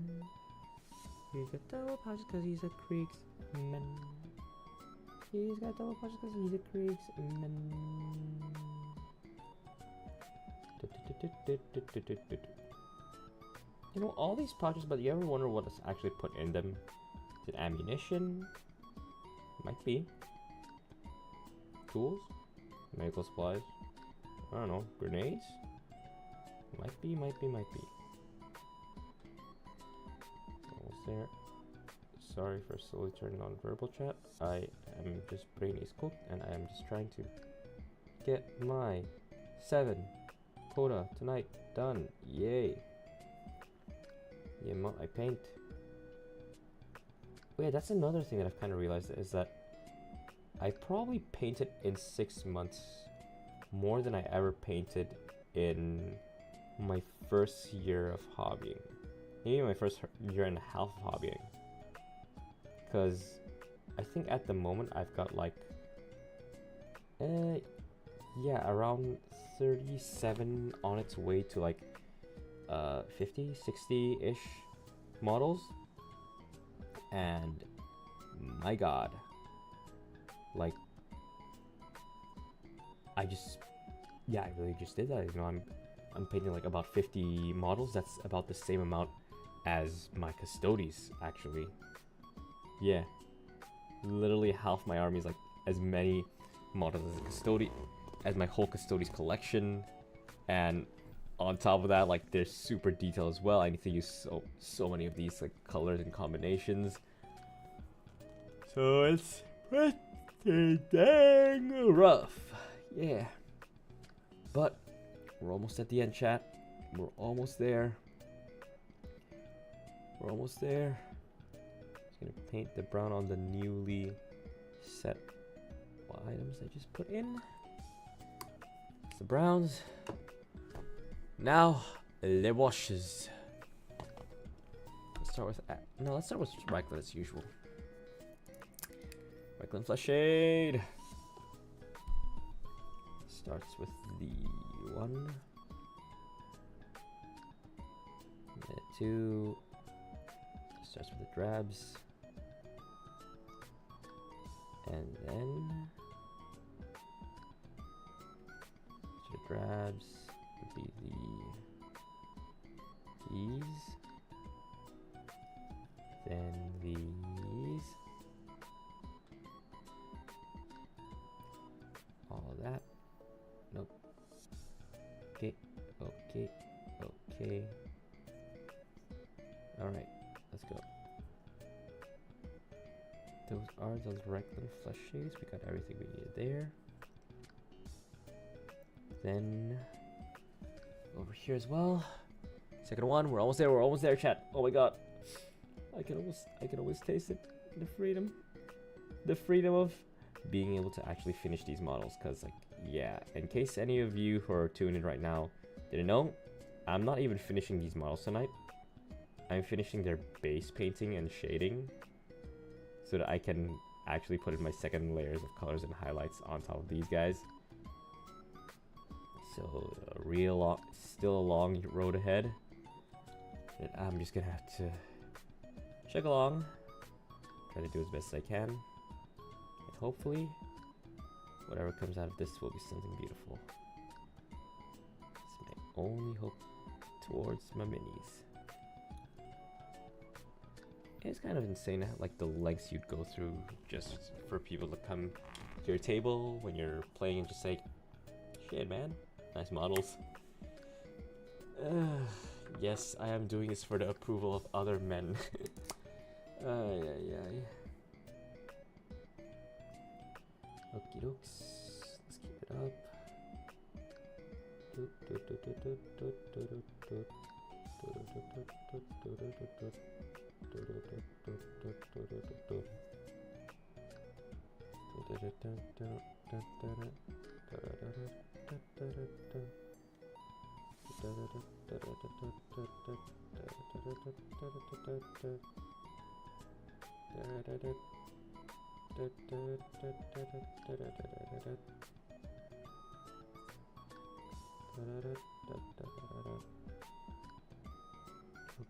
He's got double pouches cause he's a Kriegsman. He's got double pouches cause he's a Kriegsman. You know, all these pouches, but you ever wonder what is actually put in them? Is it ammunition? Might be. Tools? Medical supplies? I don't know. Grenades? Might be. Almost there. Sorry for slowly turning on verbal chat. I am just brain is cooked and I am just trying to get my 7 quota tonight done. Yay. Yeah, I paint. Wait, that's another thing that I've kind of realized is that I probably painted in 6 months more than I ever painted in my first year of hobbying. Maybe my first year and a half of hobbying. Because I think at the moment I've got like, yeah, around 37 on its way to like 50, 60-ish models. And my god, like, I really just did that. You know, I'm painting like about 50 models. That's about the same amount as my Custodes, actually. Yeah, literally half my army is like as many models as a Custode, as my whole Custodes collection. And on top of that, like, they're super detailed as well. I need to use so many of these like colors and combinations. So it's pretty dang rough. Yeah. But we're almost at the end, chat. We're almost there. We're almost there. Just gonna paint the brown on the newly set items I just put in. It's the browns. Now, the washes. Let's start with Raglan as usual. Raglan Flesh Shade. Starts with the 1. The 2. Starts with the drabs. And then the drabs would be these. Then these. All of that. Nope. Okay. Alright, let's go. Those are those Raglan Flesh Shades. We got everything we needed there. Then over here as well. Second one, we're almost there, chat. Oh my god. I can almost taste it. The freedom of being able to actually finish these models. Cause like, yeah, in case any of you who are tuning in right now didn't know, I'm not even finishing these models tonight. I'm finishing their base painting and shading so that I can actually put in my second layers of colors and highlights on top of these guys. So still a long road ahead. And I'm just gonna have to chug along, try to do as best as I can, and hopefully whatever comes out of this will be something beautiful. It's my only hope towards my minis. It's kind of insane, like the lengths you'd go through just for people to come to your table when you're playing and just say, shit man, nice models. Yes, I am doing this for the approval of other men. Okie dokes, let's keep it up.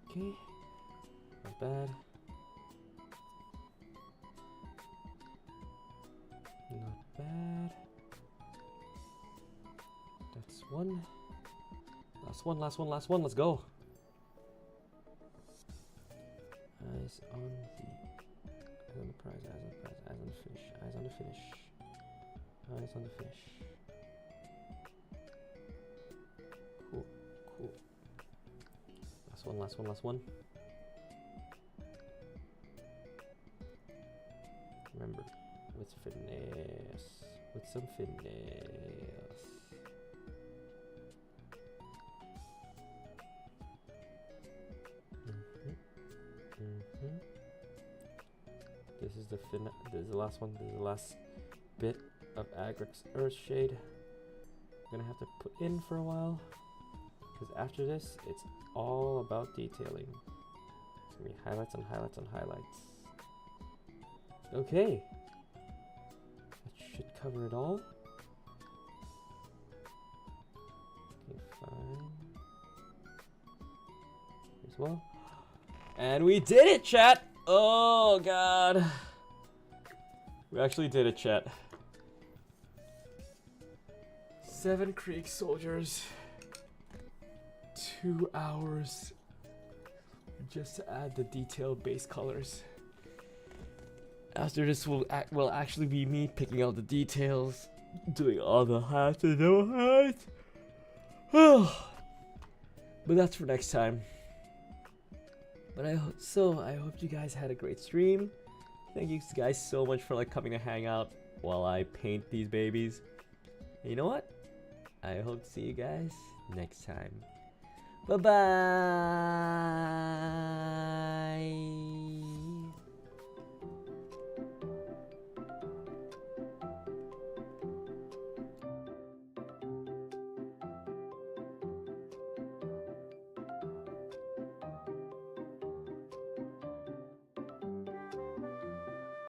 Okay, not bad. Not bad. That's one. Last one, let's go. Eyes on the prize, eyes on the prize, eyes on the finish, eyes on the finish, eyes on the finish. Cool, cool. Last one, last one, last one. Remember, with finesse, with some finesse. This is the last one. This is the last bit of Agric's Earthshade. I'm gonna have to put in for a while, because after this, it's all about detailing. It's gonna be highlights on highlights on highlights. Okay, that should cover it all. Okay, fine. As well. And we did it, chat! Oh god. We actually did it, chat. 7 Creek soldiers. 2 hours. Just to add the detailed base colors. After this will actually be me picking out the details. Doing all the hats and no hats. But that's for next time. But I hope you guys had a great stream. Thank you guys so much for coming to hang out while I paint these babies. And you know what? I hope to see you guys next time. Bye bye.